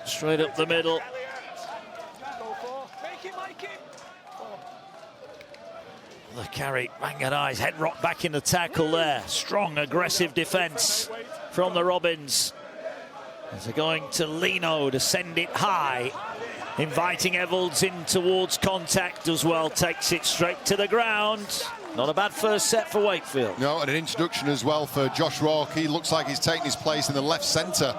straight up the middle. The carry, Manganai's head rocked back in the tackle there. Strong, aggressive defence from the Robins. As they're going to Lino to send it high. Inviting Evalds in towards contact as well. Takes it straight to the ground. Not a bad first set for Wakefield. No, and an introduction as well for Josh Rourke. He looks like he's taking his place in the left centre.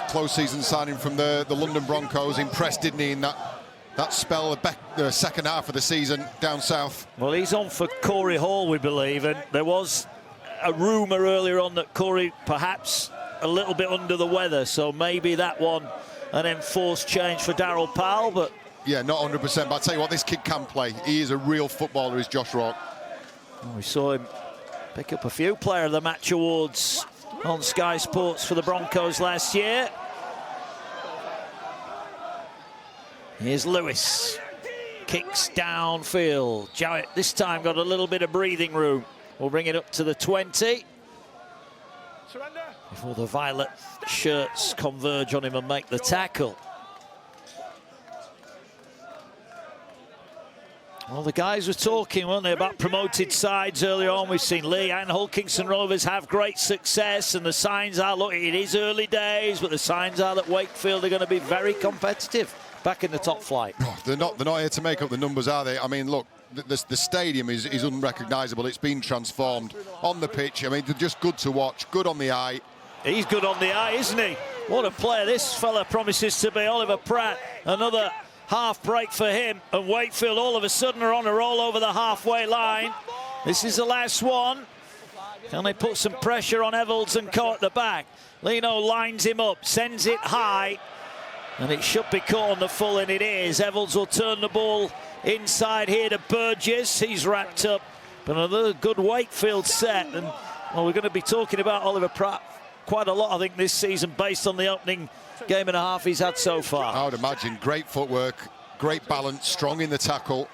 Close season signing from the London Broncos. Impressed, didn't he, in that spell, the second half of the season down south. Well, he's on for Corey Hall, we believe, and there was a rumour earlier on that Corey perhaps a little bit under the weather, so maybe that one an enforced change for Darrell Powell, but... Yeah, not 100%, but I'll tell you what, this kid can play. He is a real footballer, is Josh Rourke. Well, we saw him pick up a few Player of the Match awards on Sky Sports for the Broncos last year. Here's Lewis. Kicks downfield. Jowett this time got a little bit of breathing room. We'll bring it up to the 20. Surrender. Before the violet shirts converge on him and make the tackle. Well, the guys were talking, weren't they, about promoted sides earlier on. We've seen Lee and Hulkingston Rovers have great success, and the signs are, look, it is early days, but the signs are that Wakefield are going to be very competitive back in the top flight. Oh, they're not here to make up the numbers, are they? I mean, look, the stadium is unrecognisable. It's been transformed on the pitch. I mean, they're just good to watch, good on the eye. He's good on the eye, isn't he? What a player this fella promises to be. Oliver Pratt, another half break for him, and Wakefield all of a sudden are on a roll over the halfway line. This is the last one. Can they put some pressure on Evalds and Co at the back? Lino lines him up, sends it high, and it should be caught on the full, and it is. Evalds will turn the ball inside here to Burgess. He's wrapped up, but another good Wakefield set. And well, we're going to be talking about Oliver Pratt quite a lot, I think, this season, based on the opening game and a half he's had so far. I would imagine great footwork, great balance, strong in the tackle.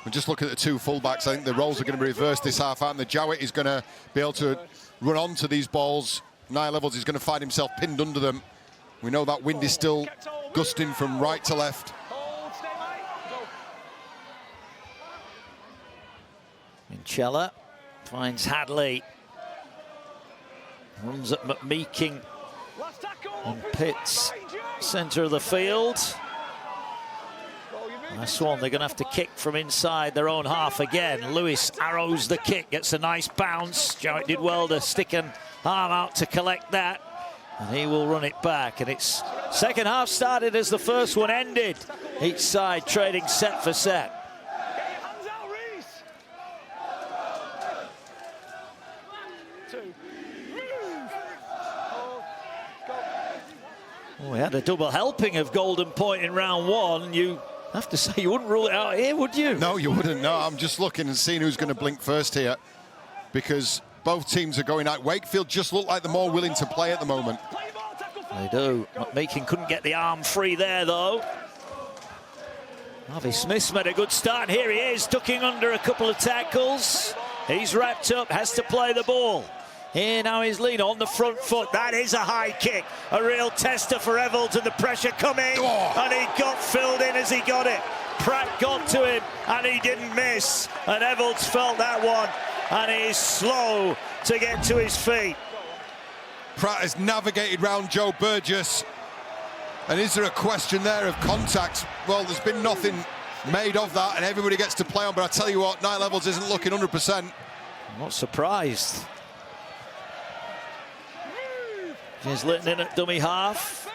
And just looking at the two fullbacks, I think the roles are going to be reversed this half out, and the Jowett is going to be able to run onto these balls. Niall Evalds is going to find himself pinned under them. We know that wind is still gusting from right to left. Minchella finds Hadley. Runs at McMeeking and Pitts, centre of the field. Nice one, they're going to have to kick from inside their own half again. Lewis arrows the kick, gets a nice bounce. Jowett did well to stick an arm out to collect that. And he will run it back, and it's second half started as the first one ended. Each side trading set for set. We had a double helping of Golden Point in round one. You have to say you wouldn't rule it out here, would you? No, you wouldn't. No, I'm just looking and seeing who's going to blink first here, because both teams are going out. Wakefield just look like they're more willing to play at the moment. They do. McMeeking couldn't get the arm free there, though. Harvey Smith's made a good start. Here he is, ducking under a couple of tackles. He's wrapped up, has to play the ball. Here now is Lino on the front foot. That is a high kick. A real tester for Evalds, and the pressure coming. Oh. And he got filled in as he got it. Pratt got to him and he didn't miss. And Evalds felt that one. And he's slow to get to his feet. Pratt has navigated round Joe Burgess. And is there a question there of contact? Well, there's been nothing made of that, and everybody gets to play on. But I tell you what, Niall Evalds isn't looking 100%. I'm not surprised. He's letting in at dummy half.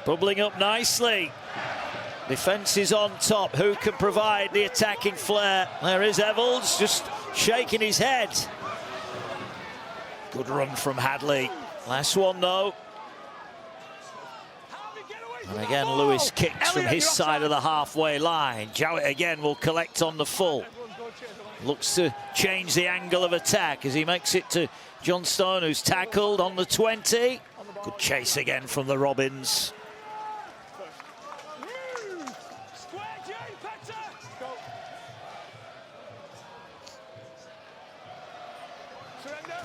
Bubbling up nicely. Defence is on top. Who can provide the attacking flair? There is Evalds, just shaking his head. Good run from Hadley. Last one, though. And again, Lewis kicks from his side of the halfway line. Jowett again will collect on the full. Looks to change the angle of attack as he makes it to John Stone, who's tackled on the 20. Good chase again from the Robins.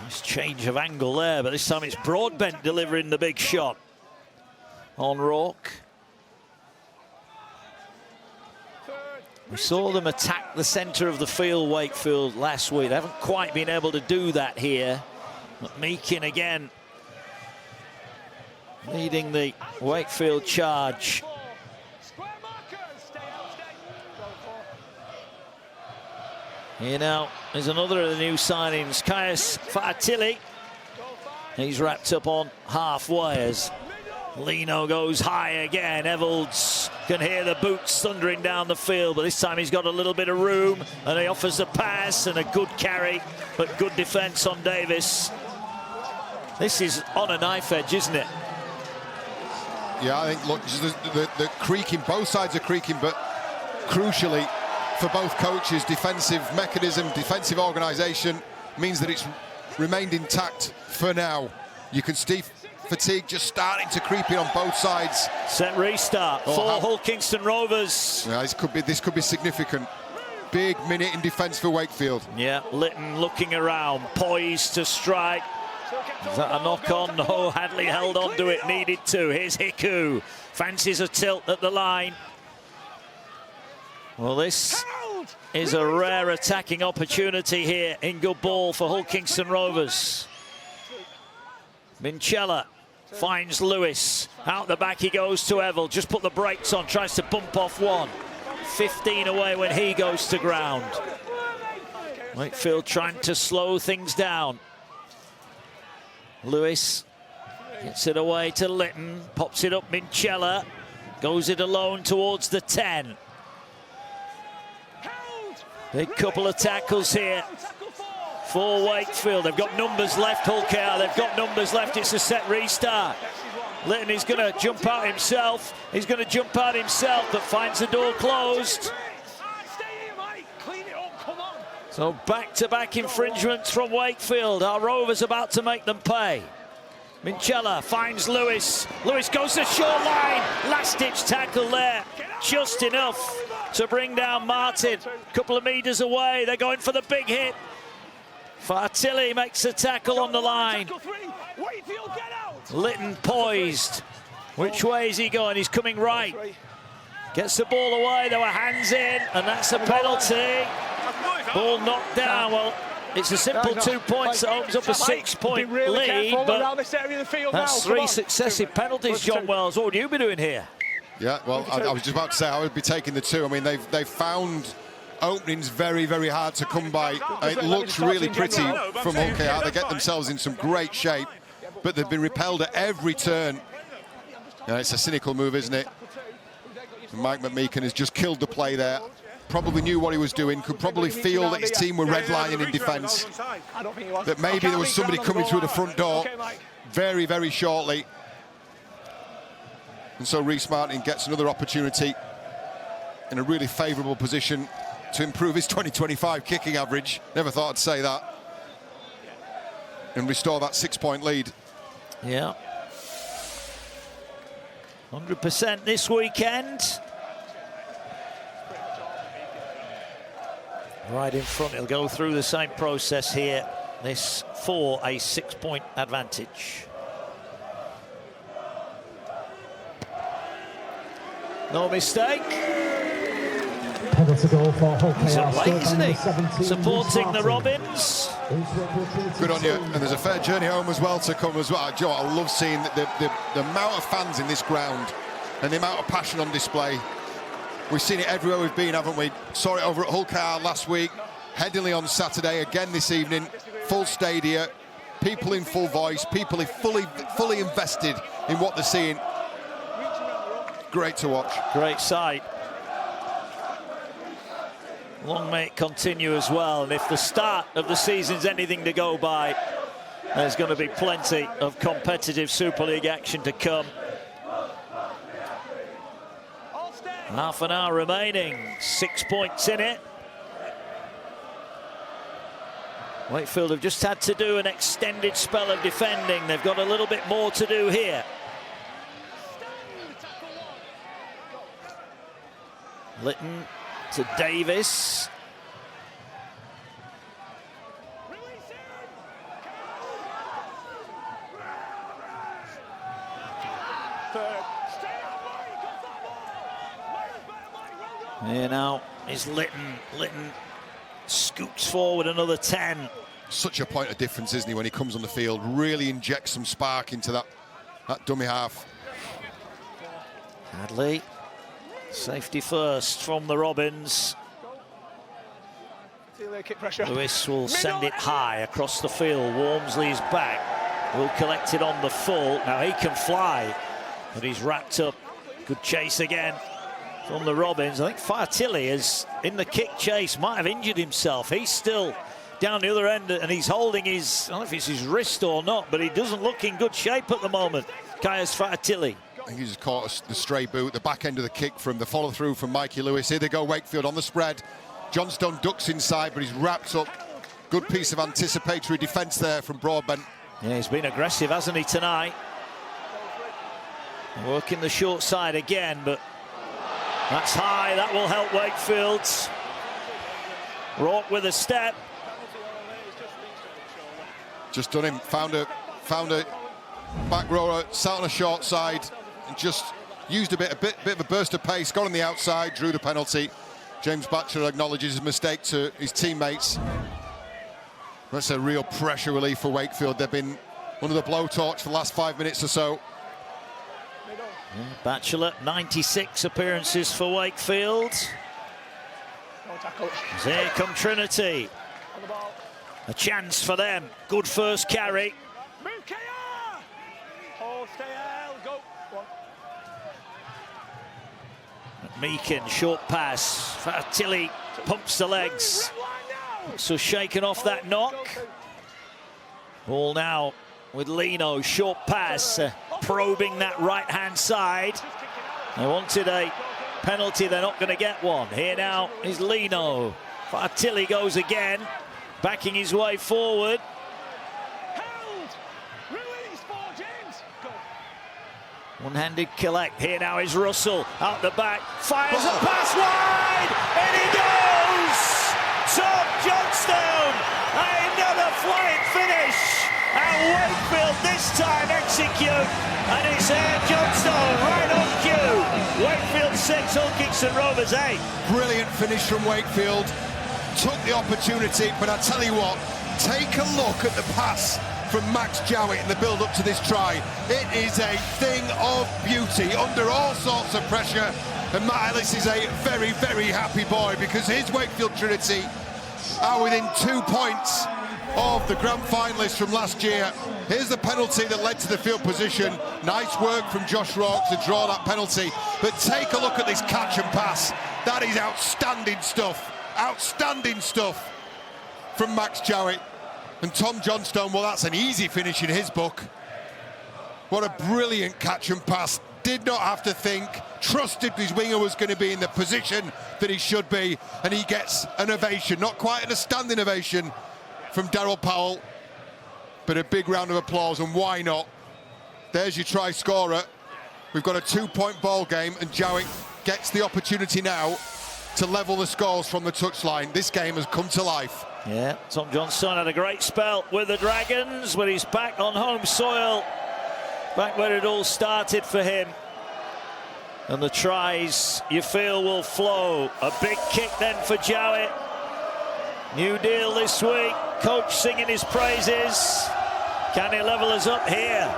Nice change of angle there, but this time it's Broadbent delivering the big shot on Rourke. We saw them attack the centre of the field, Wakefield, last week. They haven't quite been able to do that here. McMeeking again leading the Wakefield charge. Here now is another of the new signings, Kaius Faatili. He's wrapped up on halfway as Lino goes high again. Evalds can hear the boots thundering down the field, but this time he's got a little bit of room, and he offers a pass and a good carry, but good defence on Davis. This is on a knife edge, isn't it? Yeah, I think, look, the creaking, both sides are creaking, but crucially for both coaches, defensive mechanism, defensive organisation means that it's remained intact for now. You can see fatigue just starting to creep in on both sides. Set restart for Hulkingston Rovers. Yeah, this could be significant. big minute in defence for Wakefield. Yeah, Litton looking around, poised to strike. Is that a knock-on? No, Hadley held on to it, needed to. Here's Hiku, fancies a tilt at the line. Well, this is a rare attacking opportunity here in good ball for Hull Kingston Rovers. Minchella finds Lewis. Out the back he goes to Evell. Just put the brakes on, tries to bump off one. 15 away when he goes to ground. Wakefield trying to slow things down. Lewis gets it away to Litton. Pops it up Minchella. Goes it alone towards the 10. Big couple of tackles here for Wakefield. They've got numbers left, Hull KR. They've got numbers left. It's a set restart. Litton is going to jump out himself. He's going to jump out himself, but finds the door closed. So back-to-back infringements from Wakefield. Our Rovers about to make them pay. Minchella finds Lewis. Lewis goes to short line. Last-ditch tackle there. Just enough to bring down Martin. A couple of metres away. They're going for the big hit. Fartilli makes a tackle on the line. Litton poised. Which way is he going? He's coming right. Gets the ball away. There were hands in, and that's a penalty. Ball knocked down. Well, it's a simple 2 points that opens up a 6-point lead, but that's 3 successive penalties, John Wells. What would you be doing here? Yeah, well, I was just about to say I would be taking the 2. I mean, they've found openings very, very hard to come by. It looks really pretty from Hull KR. They get themselves in some great shape, but they've been repelled at every turn. Yeah, it's a cynical move, isn't it? Mike McMeekan has just killed the play there. Probably knew what he was doing, could probably feel that his team were redlining in defence, that maybe there was somebody coming through the front door very, very shortly. And so Reece Martin gets another opportunity in a really favourable position to improve his 2025 kicking average. Never thought I'd say that. And restore that 6-point lead. Yeah. 100% this weekend. Right in front, he'll go through the same process here. This for a 6-point advantage. No mistake. He's up late, isn't he? Supporting the Robins. Good on you. And there's a fair journey home as well to come as well. Joe, I love seeing the amount of fans in this ground and the amount of passion on display. We've seen it everywhere we've been, haven't we? Saw it over at Hull KR last week, Headingley on Saturday, again this evening, full stadia, people in full voice, people fully invested in what they're seeing. Great to watch. Great sight. Long may it continue as well, and if the start of the season's anything to go by, there's going to be plenty of competitive Super League action to come. Half an hour remaining, 6 points in it. Wakefield have just had to do an extended spell of defending. They've got a little bit more to do here. Litton to Davis. Here now is Litton. Litton scoops forward another 10. Such a point of difference, isn't he, when he comes on the field? Really injects some spark into that dummy half. Hadley, safety first from the Robins. Lewis will send it high across the field. Walmsley's back. Will collect it on the full. Now he can fly, but he's wrapped up. Good chase again from the Robins. I think Fartilli is in the kick chase, might have injured himself. He's still down the other end and he's holding his, I don't know if it's his wrist or not, but he doesn't look in good shape at the moment, Caius Fartilli. I think he's caught the stray boot, the back end of the kick from the follow through from Mikey Lewis. Here they go, Wakefield on the spread. Johnstone ducks inside, but he's wrapped up. Good piece of anticipatory defence there from Broadbent. Yeah, he's been aggressive, hasn't he, tonight? Working the short side again, but that's high. That will help Wakefield. Rourke with a step. Just done him. Found a back rower, sat on a short side, and just used a bit of a burst of pace. Got on the outside, drew the penalty. James Batchelor acknowledges his mistake to his teammates. That's a real pressure relief for Wakefield. They've been under the blowtorch for the last 5 minutes or so. Yeah, Batchelor, 96 appearances for Wakefield. As here come Trinity. A chance for them. Good first carry. Meakin, short pass. Tilly pumps the legs. So shaking off that knock. Ball now with Lino, short pass, probing that right-hand side. They wanted a penalty, they're not going to get one. Here now is Lino. Tilly goes again, backing his way forward. One-handed collect. Here now is Russell out the back, fires a pass wide, and he goes! Tom Johnstone, another flying finish, and Wakefield this time execute, and it's Johnstone right on cue. Wakefield 6, Hull Kingston Rovers 8. Brilliant finish from Wakefield. Took the opportunity, but I tell you what, take a look at the pass from Max Jowett in the build-up to this try. It is a thing of beauty, under all sorts of pressure, and Matt Ellis is a very, very happy boy because his Wakefield Trinity are within 2 points of the grand finalists from last year. Here's the penalty that led to the field position. Nice work from Josh Rourke to draw that penalty, but take a look at this catch and pass. That is outstanding stuff from Max Jowett. And Tom Johnstone, well, that's an easy finish in his book. What a brilliant catch and pass. Did not have to think, trusted his winger was going to be in the position that he should be, and he gets an ovation. Not quite a standing ovation from Daryl Powell, but a big round of applause, and why not? There's your try scorer. We've got a 2-point ball game, and Jowett gets the opportunity now to level the scores from the touchline. This game has come to life. Yeah, Tom Johnstone had a great spell with the Dragons, but he's back on home soil, back where it all started for him. And the tries, you feel, will flow. A big kick then for Jowett. New deal this week. Coach singing his praises. Can he level us up here?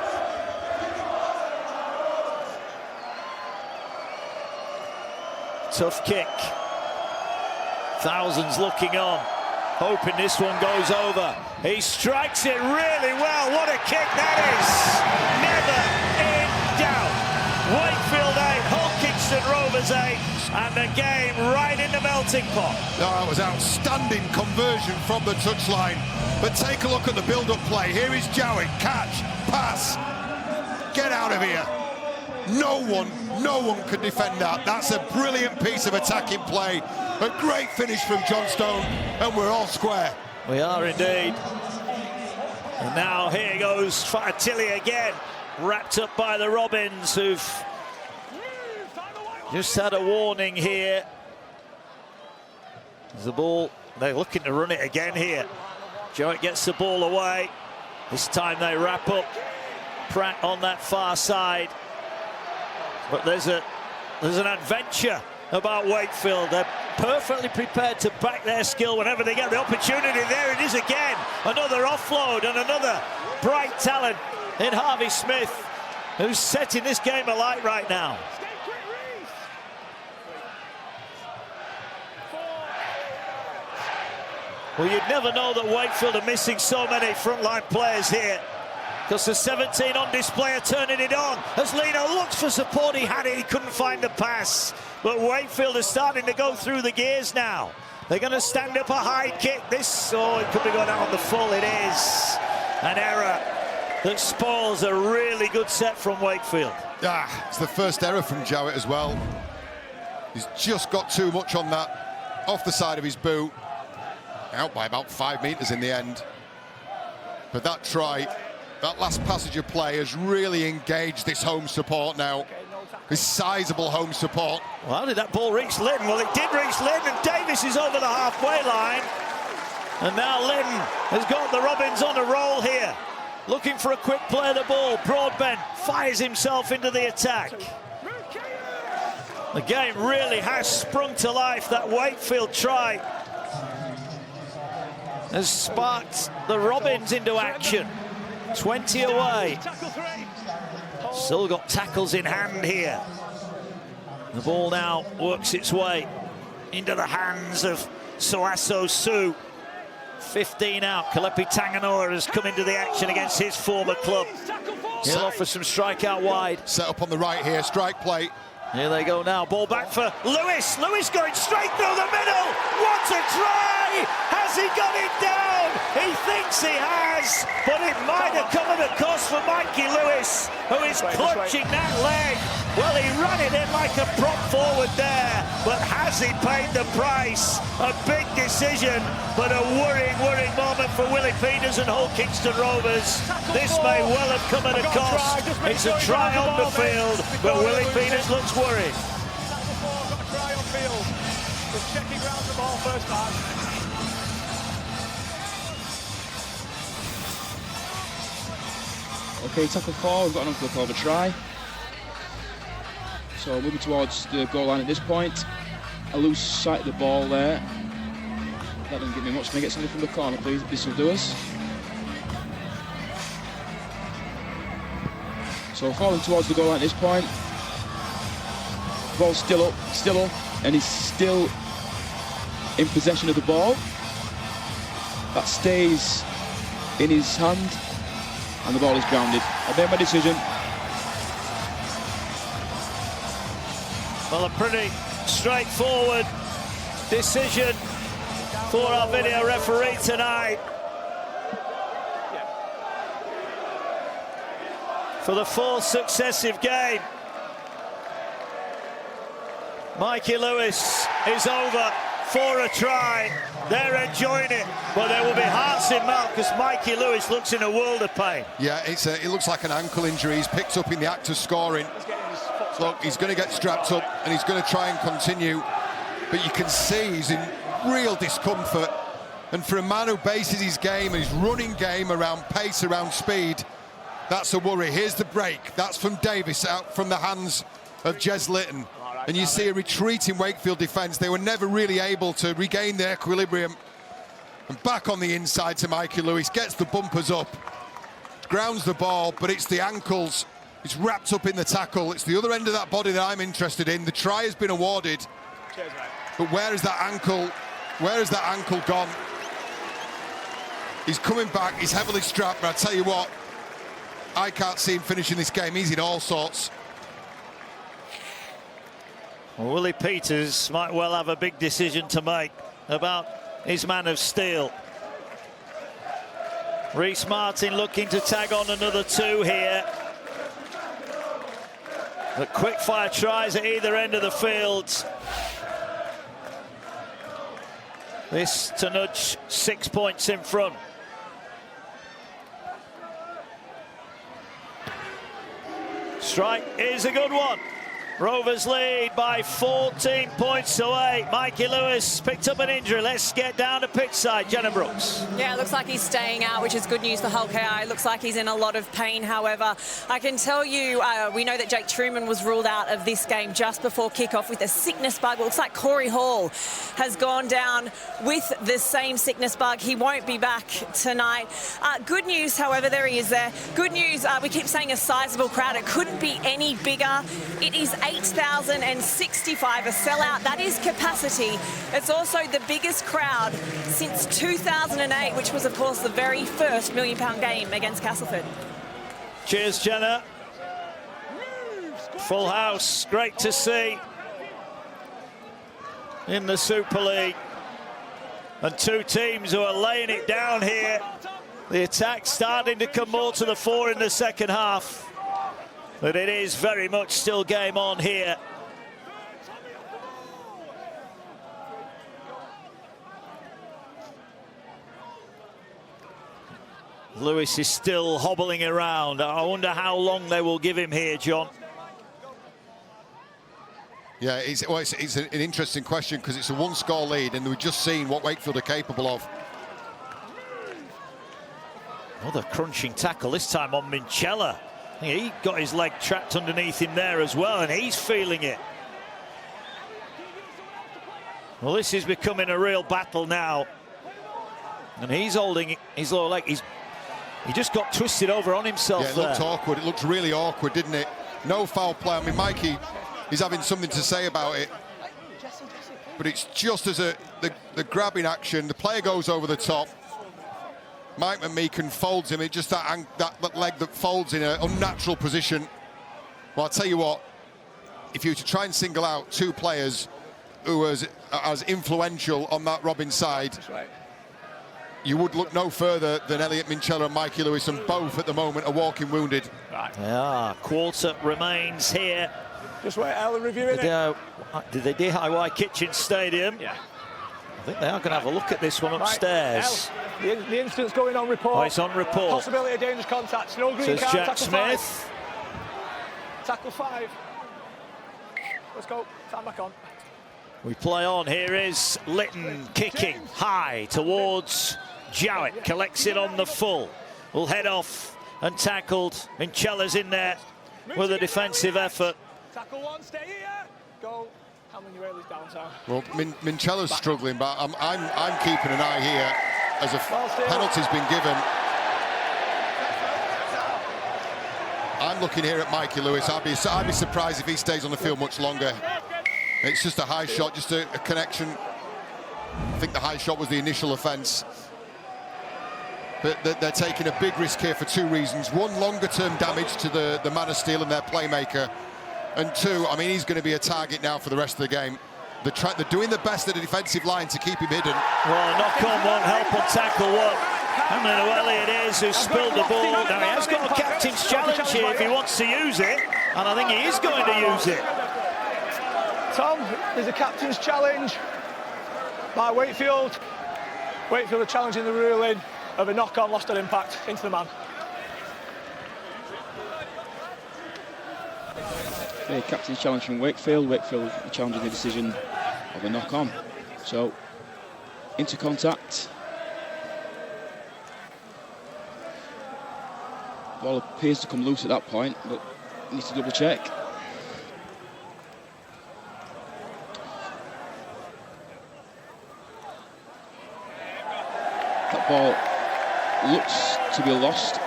Tough kick. Thousands looking on, hoping this one goes over. He strikes it really well. What a kick that is. Never in doubt. Wakefield 8, Hull Kingston Rovers 8, and the game right in the melting pot. No, that was outstanding conversion from the touchline. But take a look at the build-up play. Here is Jowett, catch, pass, get out of here. No one could defend that. That's a brilliant piece of attacking play. A great finish from Johnstone, and we're all square. We are indeed. And now here goes Tilly again, wrapped up by the Robins, who've just had a warning here. There's the ball, they're looking to run it again here. Jowett gets the ball away. This time they wrap up Pratt on that far side. But there's an adventure about Wakefield. They're perfectly prepared to back their skill whenever they get the opportunity. There it is again. Another offload and another bright talent in Harvey Smith, who's setting this game alight right now. Well, you'd never know that Wakefield are missing so many frontline players here, because the 17 on display are turning it on. As Lino looks for support, he had it, he couldn't find the pass. But Wakefield is starting to go through the gears now. They're going to stand up a high kick. It could be going out on the full. It is an error that spoils a really good set from Wakefield. It's the first error from Jowett as well. He's just got too much on that, off the side of his boot. Out by about 5 meters in the end. But that try, that last passage of play has really engaged this home support now. with sizable home support. Well, how did that ball reach Lynn? Well, it did reach Lynn, and Davis is over the halfway line. And now Lynn has got the Robins on a roll here. Looking for a quick play of the ball. Broadbent fires himself into the attack. The game really has sprung to life. That Wakefield try has sparked the Robins into action. 20 away. Still got tackles in hand here. The ball now works its way into the hands of Soaso Su. 15 out. Kalepi Tanganoa has come into the action against his former club. He'll offer some strike out wide. Set up on the right here, strike play. Here they go now. Ball back for Lewis. Lewis going straight through the middle. What a try! Has he got it down? He thinks he has, but it might have come at a cost for Mikey Lewis, who is clutching that leg. Well, he ran it in like a prop forward there, but has he paid the price? A big decision, but a worrying moment for Willie Peters and Hull Kingston Rovers. This may well have come at a cost. It's a try on the field, but Willie Peters looks worried. Got a try on field. Just checking round the ball first time. Okay, tackle 4, we've got an uncle called a try. So moving towards the goal line at this point. A loose sight of the ball there. That doesn't give me much. Can I get something from the corner, please? This will do us. So falling towards the goal line at this point. Ball still up, and he's still in possession of the ball. That stays in his hand, and the ball is grounded. I made my decision. Well, a pretty straightforward decision for our video referee tonight. For the fourth successive game, Mikey Lewis is over for a try. They're enjoying it, but there will be hearts in mouth because Mikey Lewis looks in a world of pain. Yeah, it looks like an ankle injury. He's picked up in the act of scoring. Look, he's going to get strapped up and he's going to try and continue, but you can see he's in real discomfort. And for a man who bases his game and his running game around pace, around speed, that's a worry. Here's the break. That's from Davis, out from the hands of Jez Litton. And you see a retreating Wakefield defence. They were never really able to regain their equilibrium. And back on the inside to Mikey Lewis, gets the bumpers up, grounds the ball, but it's the ankles. It's wrapped up in the tackle. It's the other end of that body that I'm interested in. The try has been awarded. Cheers, mate. But where is that ankle? Where has that ankle gone? He's coming back. He's heavily strapped. But I tell you what, I can't see him finishing this game. He's in all sorts. Well, Willie Peters might well have a big decision to make about his man of steel. Reece Martin looking to tag on another 2 here. The quick-fire tries at either end of the field. This to nudge 6 points in front. Strike is a good one. Rovers lead by 14 points away. Mikey Lewis picked up an injury. Let's get down to pitch side. Jenna Brooks. Yeah, it looks like he's staying out, which is good news for Hull KI. It looks like he's in a lot of pain, however. I can tell you, we know that Jake Truman was ruled out of this game just before kickoff with a sickness bug. It looks like Corey Hall has gone down with the same sickness bug. He won't be back tonight. Good news, however, there he is there. Good news, we keep saying a sizable crowd. It couldn't be any bigger. It is 8,065, a sellout. That is capacity. It's also the biggest crowd since 2008, which was, of course, the very first £1 million game against Castleford. Cheers, Jenna. Full house, great to see in the Super League. And 2 teams who are laying it down here. The attack starting to come more to the fore in the second half. But it is very much still game on here. Lewis is still hobbling around. I wonder how long they will give him here, John. Yeah, it's an interesting question because it's a one-score lead, and we've just seen what Wakefield are capable of. Another crunching tackle, this time on Minchella. He got his leg trapped underneath him there as well, and he's feeling it. Well, this is becoming a real battle now. And he's holding his lower leg. He just got twisted over on himself. Yeah, it looked awkward. It looked really awkward, didn't it? No foul play. I mean, Mikey is having something to say about it. But it's just as the grabbing action, the player goes over the top. Mike McMeekan folds him. It just that leg that folds in an unnatural position. Well, I'll tell you what, if you were to try and single out two players who was as influential on that Robins side, you would look no further than Elliot Minchella and Mikey Lewis, and both at the moment are walking wounded. Right. Yeah, quarter remains here. Just wait, Alan, reviewing it. Did they DIY Kitchen Stadium? Yeah. I think they are going to have a look at this one upstairs. Right, the incident's going on report. Oh, it's on report. Possibility of dangerous contact. No green Says card. Jack tackle Smith. 5. Tackle 5. Let's go. Time back on. We play on. Here is Litton kicking high towards Jowett. Collects it on the full. Will head off and tackled. Minchella's in there with a defensive effort. Tackle 1. Stay here. Go. How many railings down, Sam? Well, Minchella's struggling, but I'm keeping an eye here as a penalty's been given. I'm looking here at Mikey Lewis. I'd be surprised if he stays on the field much longer. It's just a high shot, just a connection. I think the high shot was the initial offence. But they're taking a big risk here for two reasons. One, longer-term damage to the man of steel and their playmaker. And two, I mean, he's going to be a target now for the rest of the game. They're doing the best at the defensive line to keep him hidden. Well, knock-on won't help on tackle one. Hamlin O'Ellie it is who spilled the ball. Now, he has got a captain's challenge here if he wants to use it. And I think he is going to use it. Tom, there's a captain's challenge by Wakefield. Wakefield are challenging the ruling of a knock-on lost on impact into the man. Okay, captain's challenge from Wakefield. Wakefield challenging the decision of a knock-on. So, into contact. Ball appears to come loose at that point, but need to double check. That ball looks to be lost.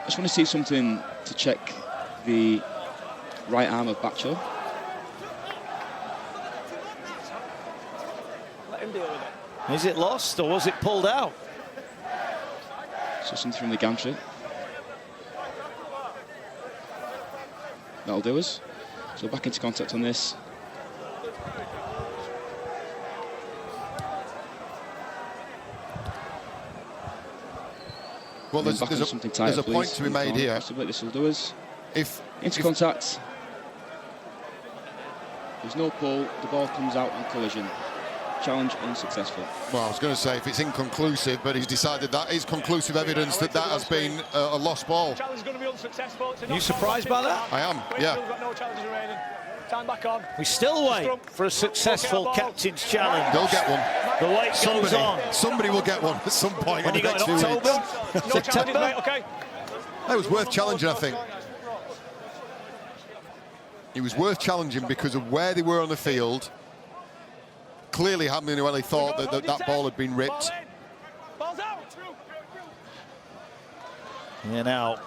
I just want to see something to check the right arm of Batcho. Let him deal with it. Is it lost or was it pulled out? So something from the gantry. That'll do us. So back into contact on this. Well, there's a point to be made here. Possibly this will do us. If contact, there's no pull, the ball comes out on collision. Challenge unsuccessful. Well, I was going to say if it's inconclusive, but he's decided that is conclusive evidence that has been a lost ball. Challenge is going to be unsuccessful. Are you surprised by that? I am, yeah. Got no challenges remaining. Time back on. We still wait for a successful captain's challenge. They'll get one. The wait goes on. Somebody will get one at some point in the next few October? weeks. No challenges, mate, okay? That was worth challenging, I think. It was worth challenging because of where they were on the field. Clearly, Hamlin O'Ellie thought that ball had been ripped. Ball's out. Here now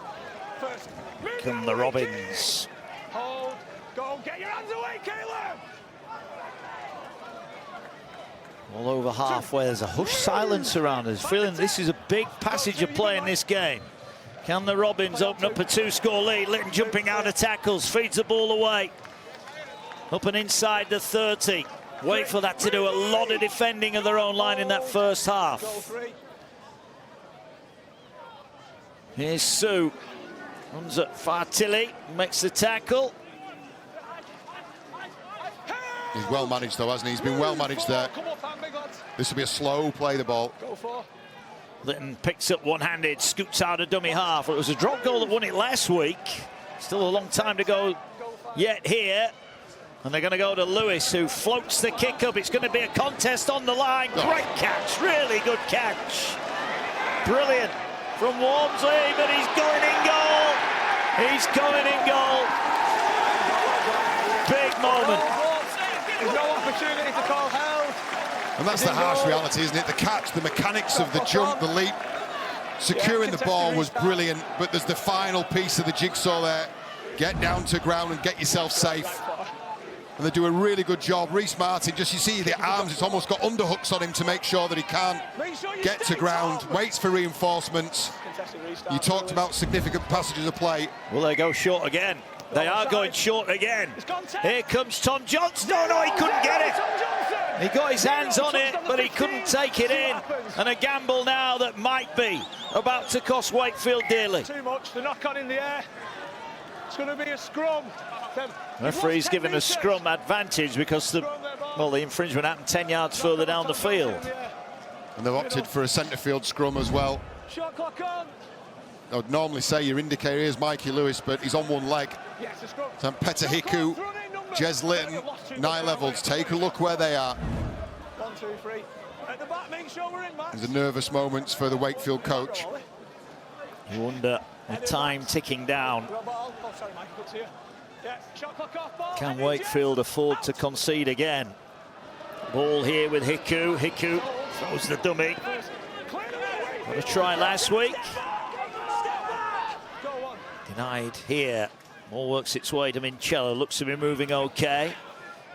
come the Robins. Hold. Go. Get your hands away, Caleb. All over halfway, there's a hushed silence around us. Feeling this is a big passage of play in this game. Can the Robins open up a 2-score lead? Litton jumping out of tackles, feeds the ball away. Up and inside the 30. Wakefield had to do a lot of defending of their own line in that first half. Here's Sue. Runs at Fartilli, makes the tackle. He's well managed though, hasn't he? He's been well managed there. This will be a slow play, the ball. Litton picks up one-handed, scoots out a dummy half. It was a drop goal that won it last week. Still a long time to go yet here. And they're going to go to Lewis, who floats the kick up. It's going to be a contest on the line. Great catch, really good catch. Brilliant from Walmsley, but he's going in goal. He's going in goal. Big moment. There's no opportunity to call held. And that's the harsh reality, isn't it? The catch, the mechanics of the jump, the leap, securing the ball was brilliant, but there's the final piece of the jigsaw there. Get down to ground and get yourself safe. And they do a really good job. Reece Martin, just you see the arms, it's almost got underhooks on him to make sure that he can't get to ground. Waits for reinforcements. You talked about significant passages of play. Will they go short again? They are going short again. Here comes Tom Johnson. No, he couldn't get it. He got his hands on it, but he couldn't take it in. And a gamble now that might be about to cost Wakefield dearly. Too much, the knock on in the air. It's going to be a scrum. Referee's given a scrum advantage because the infringement happened 10 yards further down the field. And they've opted for a centre field scrum as well. Shot clock on. I would normally say your indicator is Mikey Lewis, but he's on one leg. So Petter Hiku, Jez Litton, Niall Evans, take a look where they are. 1, 2, 3. At the back, make sure we're in, Max. There's a nervous moments for the Wakefield coach. You wonder the time ticking down. Can Wakefield afford to concede again? Ball here with Hiku. Hiku throws the dummy. Got a try last week. Denied here. Ball works its way to Mincello. Looks to be moving okay.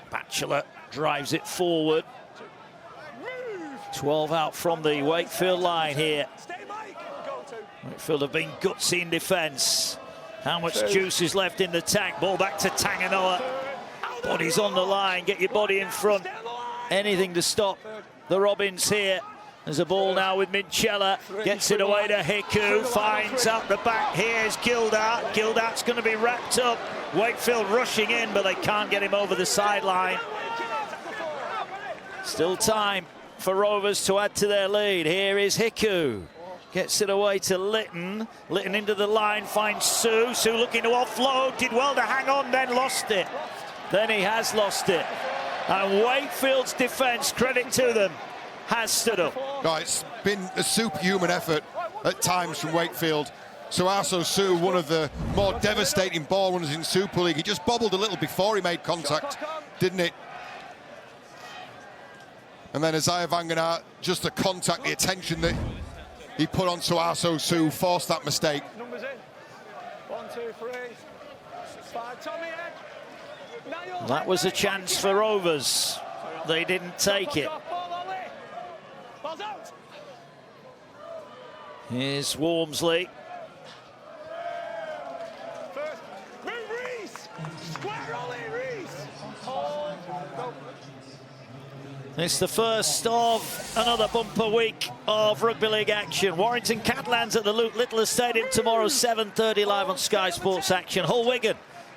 Batchelor drives it forward. 12 out from the Wakefield line here. Wakefield have been gutsy in defence. How much juice is left in the tank? Ball back to Tanganoa. Body's on the line. Get your body in front. Anything to stop the Robins here. There's a ball now with Minchella. Gets it away to Hiku. Finds out the back. Here's Gildart. Gildart's going to be wrapped up. Wakefield rushing in, but they can't get him over the sideline. Still time for Rovers to add to their lead. Here is Hiku. Gets it away to Litton. Litton into the line, finds Sue. Sue looking to offload. Did well to hang on, then lost it. Then he has lost it. And Wakefield's defence, credit to them, has stood up. Oh, it's been a superhuman effort at times from Wakefield. Suaso Sue, one of the more devastating ball runners in Super League. He just bobbled a little before he made contact, didn't it? And then Isaiah Vangenaert, just the contact, the attention that he put on Suaso Sue, forced that mistake. Numbers in. 1, 2, 3. 5. Tommy Ed. That was a chance for Rovers. They didn't take it. Here's Walmsley. First, move Reese. Square Ollie Reese. It's the first of another bumper week of rugby league action. Warrington Catalans at the Luke Littler Stadium tomorrow, 7:30 live on Sky Sports Action. Hull Wigan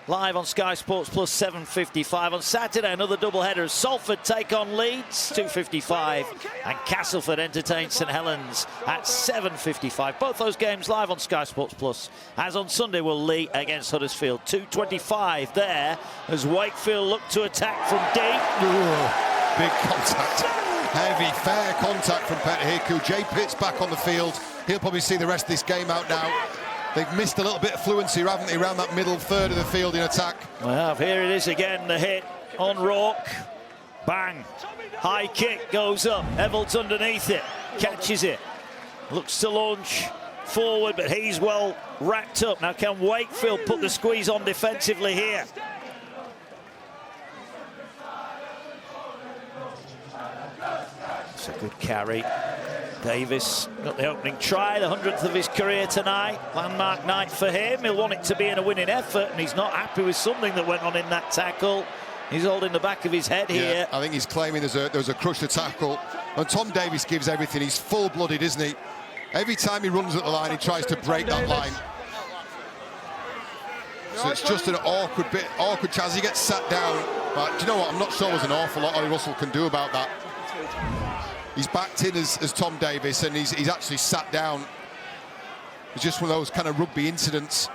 live on Sky Sports Plus 7:55. On Saturday, another doubleheader as Salford take on Leeds, 2:55, and Castleford entertain St Helens at 7:55. Both those games live on Sky Sports Plus. As on Sunday, will Lee against Huddersfield, 2:25 there as Wakefield look to attack from deep. Ooh, big contact, heavy, fair contact from Petter Hiku. Jay Pitt's back on the field. He'll probably see the rest of this game out now. They've missed a little bit of fluency, haven't they, around that middle third of the field in attack. Well, here it is again, the hit on Rourke. Bang. High kick goes up. Evalds underneath it. Catches it. Looks to launch forward, but he's well wrapped up. Now, can Wakefield put the squeeze on defensively here? It's a good carry. Davis got the opening try, the 100th of his career tonight. Landmark night for him. He'll want it to be in a winning effort, and he's not happy with something that went on in that tackle. He's holding the back of his head here. I think he's claiming there was a crusher tackle. And Tom Davis gives everything. He's full-blooded, isn't he? Every time he runs at the line, he tries to break that line. So it's just an awkward chance. He gets sat down. But do you know what? I'm not sure there's an awful lot Ollie Russell can do about that. He's backed in as Tom Davis, and he's actually sat down. It's just one of those kind of rugby incidents.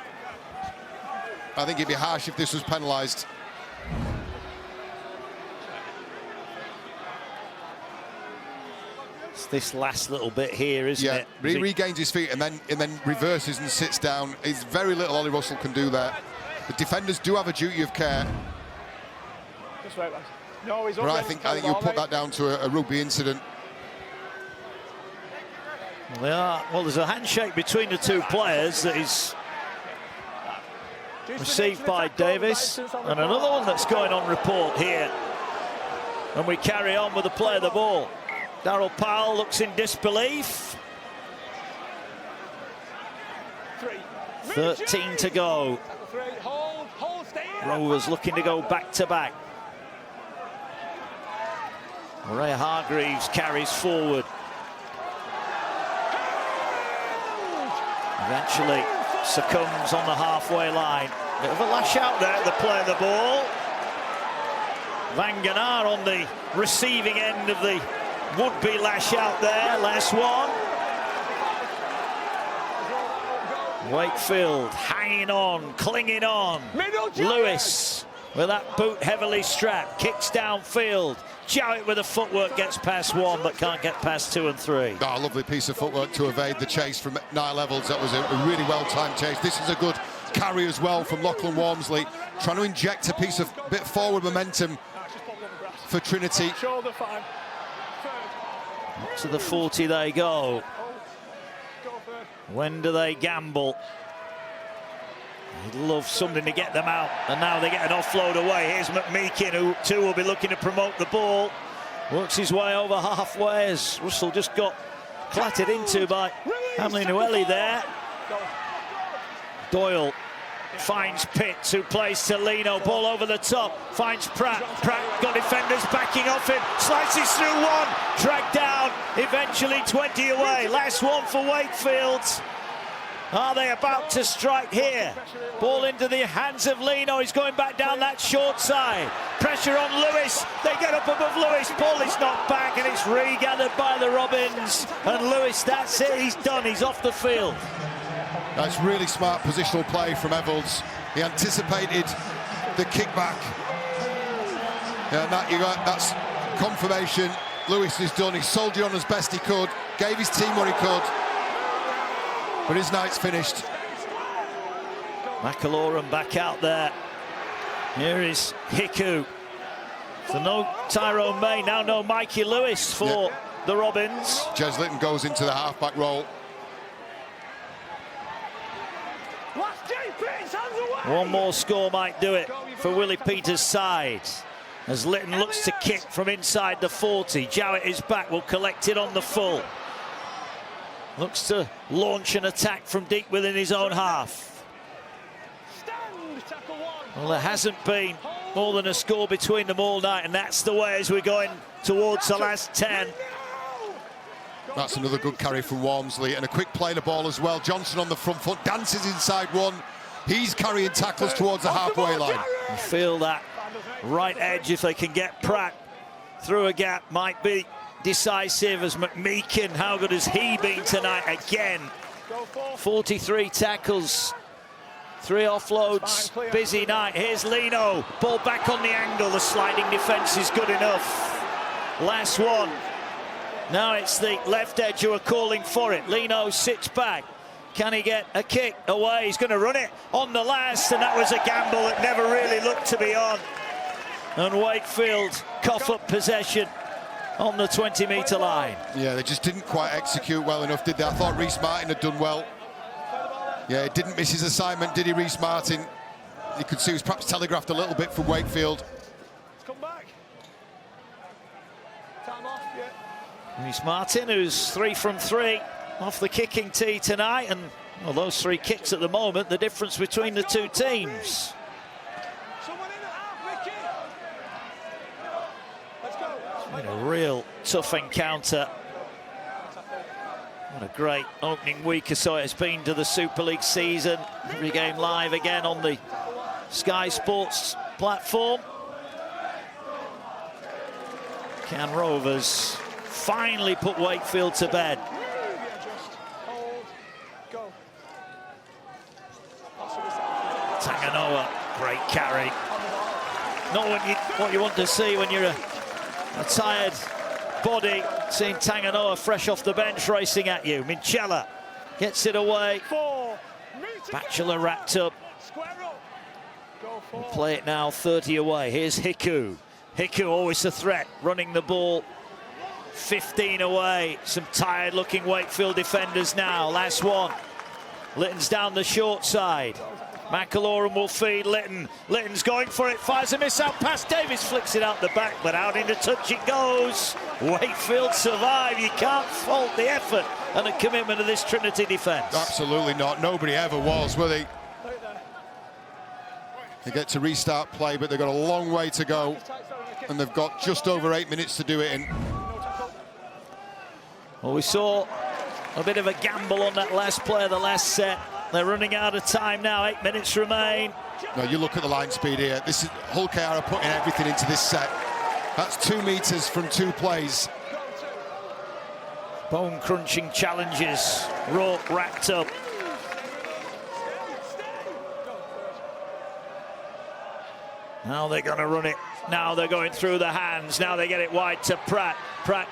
I think it'd be harsh if this was penalised. It's this last little bit here, isn't it? Yeah, regains his feet and then reverses and sits down. There's very little Ollie Russell can do there. The defenders do have a duty of care. Just wait, lads. No, he's up. But I think you'll put that down to a rugby incident. Well, there's a handshake between the two players that is received by Davis, and another one that's going on report here. And we carry on with the play of the ball. Darryl Powell looks in disbelief. 13 to go. Rovers looking to go back to back. Ray Hargreaves carries forward. Eventually succumbs on the halfway line. Bit of a lash out there at the play of the ball. Van Ganaar on the receiving end of the would-be lash out there. Last one. Wakefield hanging on, clinging on. Lewis with that boot heavily strapped, kicks downfield. Jowett with the footwork gets past one, but can't get past 2 and 3. Oh, lovely piece of footwork to evade the chase from Niall Evans. That was a really well-timed chase. This is a good carry as well from Lachlan Walmsley, trying to inject a bit forward momentum for Trinity. To the 40 they go. When do they gamble? He'd love something to get them out, and now they get an offload away. Here's McMeekin, who too will be looking to promote the ball. Works his way over halfway as Russell just got clattered into by Hamlin Ueli there. Doyle finds Pitts, who plays to Lino. Ball over the top, finds Pratt. Pratt got defenders backing off him. Slices through one, dragged down, eventually 20 away. Last one for Wakefield. Are they about to strike here? Ball into the hands of Lino. He's going back down that short side. Pressure on Lewis. They get up above Lewis. Ball is knocked back and it's regathered by the Robins. And Lewis, that's it. He's done. He's off the field. That's really smart positional play from Evans. He anticipated the kickback. And that's confirmation. Lewis is done. He soldiered on as best he could. Gave his team what he could. But his night's finished. McAlorum back out there. Here is Hiku. So no Tyrone May, now no Mikey Lewis for the Robins. Jez Litton goes into the halfback role. One more score might do it for Willie Peters' side. As Litton looks to kick from inside the 40. Jowett is back, will collect it on the full. Looks to launch an attack from deep within his own half. Well, there hasn't been more than a score between them all night, and that's the way as we're going towards the last 10. That's another good carry from Walmsley, and a quick play the ball as well. Johnson on the front foot, dances inside one. He's carrying tackles towards the halfway line. You feel that right edge, if they can get Pratt through a gap, might be decisive. As McMeekin, how good has he been tonight again? 43 tackles, 3 offloads, busy night. Here's Lino, ball back on the angle. The sliding defence is good enough. Last one. Now it's the left edge who are calling for it. Lino sits back. Can he get a kick away? He's going to run it on the last, and that was a gamble that never really looked to be on. And Wakefield cough up possession on the 20-metre line. Yeah, they just didn't quite execute well enough, did they? I thought Reece Martin had done well. Yeah, he didn't miss his assignment, did he, Reece Martin? You could see he was perhaps telegraphed a little bit from Wakefield. Come back. Time off, yeah. Reece Martin, who's 3 from 3 off the kicking tee tonight, and well, those 3 kicks at the moment, the difference between the two teams. It's been a real tough encounter. What a great opening week or so it's been to the Super League season. Every game live again on the Sky Sports platform. Can Rovers finally put Wakefield to bed? Tanganoa Great carry. Not what you want to see when you're a tired body, seeing Tanganoa fresh off the bench racing at you. Minchella gets it away. Batchelor wrapped up. We'll play it now, 30 away. Here's Hiku. Hiku always a threat, running the ball. 15 away. Some tired-looking Wakefield defenders now. Last one. Litton's down the short side. McAlorum will feed Litton. Litton's going for it, fires a miss out past Davis, flicks it out the back, but out into touch it goes. Wakefield survive. You can't fault the effort and the commitment of this Trinity defence. Absolutely not. Nobody ever was, were they? They get to restart play, but they've got a long way to go, and they've got just over 8 minutes to do it in. Well, we saw a bit of a gamble on that last play of the last set. They're running out of time now, 8 minutes remain. No, you look at the line speed here. This is Hull KR are putting everything into this set. That's 2 meters from 2 plays. Bone-crunching challenges. Rourke racked up. Now they're going to run it. Now they're going through the hands. Now they get it wide to Pratt. Pratt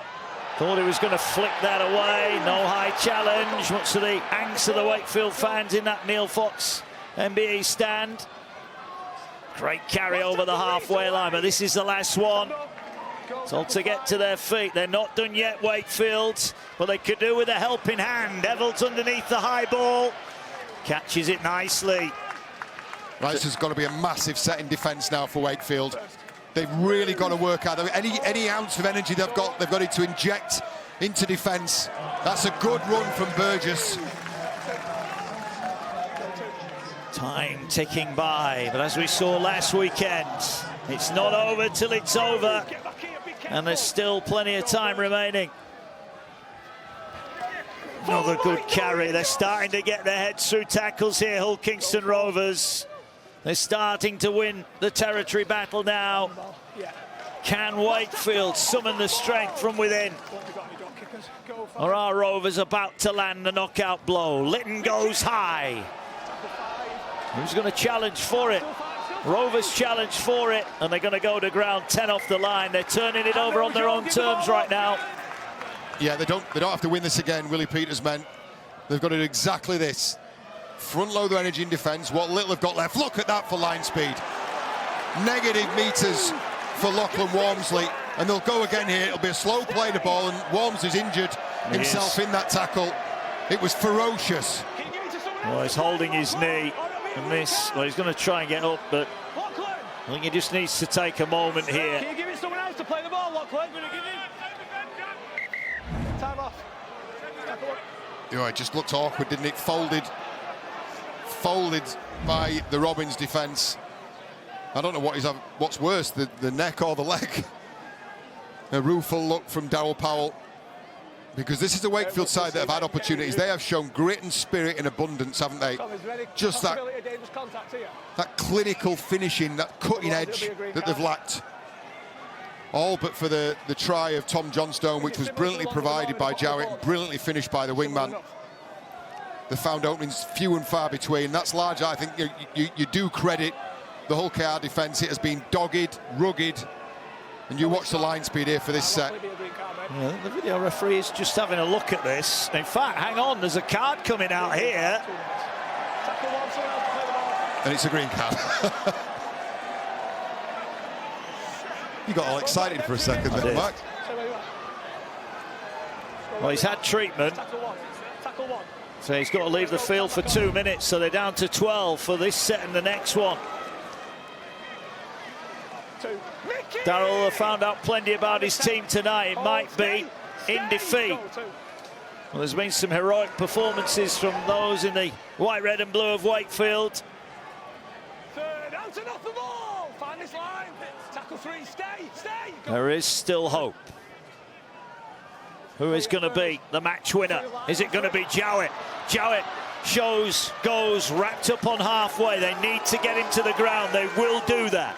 thought he was going to flick that away. No high challenge. Much to the angst of the Wakefield fans in that Neil Fox MBE stand. Great carry over the halfway line, but this is the last one. Told to get to their feet. They're not done yet, Wakefield, but they could do with a helping hand. Evelds underneath the high ball. Catches it nicely. Right, this has got to be a massive set in defence now for Wakefield. They've really got to work out. Any ounce of energy they've got it to inject into defence. That's a good run from Burgess. Time ticking by, but as we saw last weekend, it's not over till it's over, and there's still plenty of time remaining. Another good carry. They're starting to get their heads through tackles here, Hull Kingston Rovers. They're starting to win the territory battle now. Can Wakefield summon the strength from within? Or are Rovers about to land the knockout blow? Litton goes high. Who's going to challenge for it? Rovers challenge for it, and they're going to go to ground 10 off the line. They're turning it over on their own terms right now. Yeah, they don't have to win this again, Willie Peters men. They've got to do exactly this. Front load their energy in defence, what little they've got left. Look at that for line speed. Negative meters for Lachlan Walmsley, and they'll go again here. It'll be a slow play the ball, and Walmsley's injured himself in that tackle. It was ferocious. Well, he's holding his knee, and this, well, he's going to try and get up, but I think he just needs to take a moment here. Can you give it someone else to play the ball, Lachlan? Time off. Yeah, it just looked awkward, didn't it? Folded by the Robins defence. I don't know what's worse, the neck or the leg. A rueful look from Darryl Powell, because this is a Wakefield side that have had opportunities. They have shown grit and spirit in abundance, haven't they? Just that clinical finishing, that cutting edge that they've lacked. All but for the try of Tom Johnstone, which was brilliantly provided by Jowett and brilliantly finished by the wingman. They found openings few and far between. That's large. I think you do credit the Hull KR defence. It has been dogged, rugged, and you watch the line speed here for this set. Yeah, the video referee is just having a look at this. In fact, hang on, there's a card coming out here. And it's a green card. You got all excited for a second there, Mark. Well, he's had treatment. So he's got to leave the field for 2 minutes, so they're down to 12 for this set and the next one. Darryl found out plenty about his team tonight. It might be in defeat. Well, there's been some heroic performances from those in the white, red and blue of Wakefield. Third, out and off the ball. Find this line. Tackle 3, stay. There is still hope. Who is going to be the match winner? Is it going to be Jowett? Jowett goes wrapped up on halfway. They need to get him to the ground. They will do that.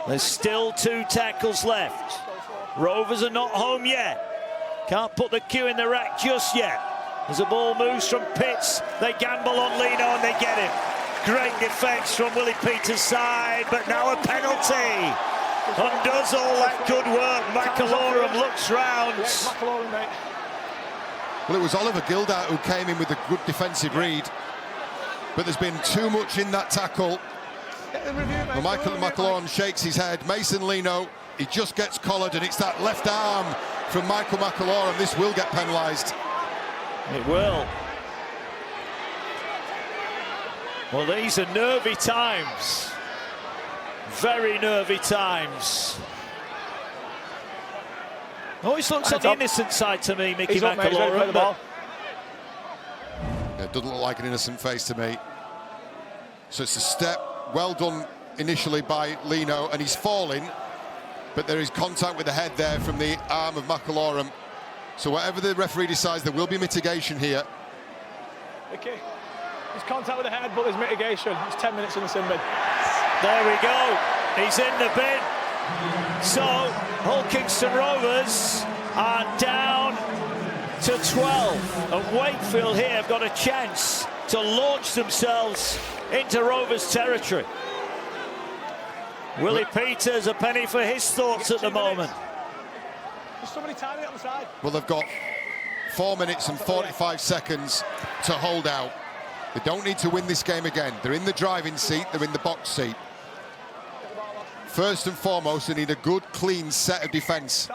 There's still 2 tackles left. Rovers are not home yet. Can't put the cue in the rack just yet. As the ball moves from Pitts, they gamble on Lino and they get him. great defence from Willie Peters' side, but now a penalty. Undoes all that good work. McAlorum looks round. Well, it was Oliver Gildart who came in with a good defensive read, but there's been too much in that tackle. Well, Michael McAlorum shakes his head. Mason Lino, he just gets collared, and it's that left arm from Michael McAlorum. This will get penalised. It will. Well, these are nervy times. Very nervy times. Always looks on the innocent side to me, Mickey McAlorum. Yeah, it doesn't look like an innocent face to me. So it's a step. Well done initially by Lino, and he's falling, but there is contact with the head there from the arm of McAlorum. So whatever the referee decides, there will be mitigation here. Okay, there's contact with the head, but there's mitigation. It's 10 minutes in the sin bin. There we go. He's in the bin. So Hull Kingston Rovers are down to 12, and Wakefield here have got a chance to launch themselves into Rovers territory. Willie Peters, a penny for his thoughts at the moment. There's somebody timing it on the side. Well, they've got 4 minutes and 45 seconds to hold out. They don't need to win this game again. They're in the driving seat, they're in the box seat. First and foremost, they need a good, clean set of defence.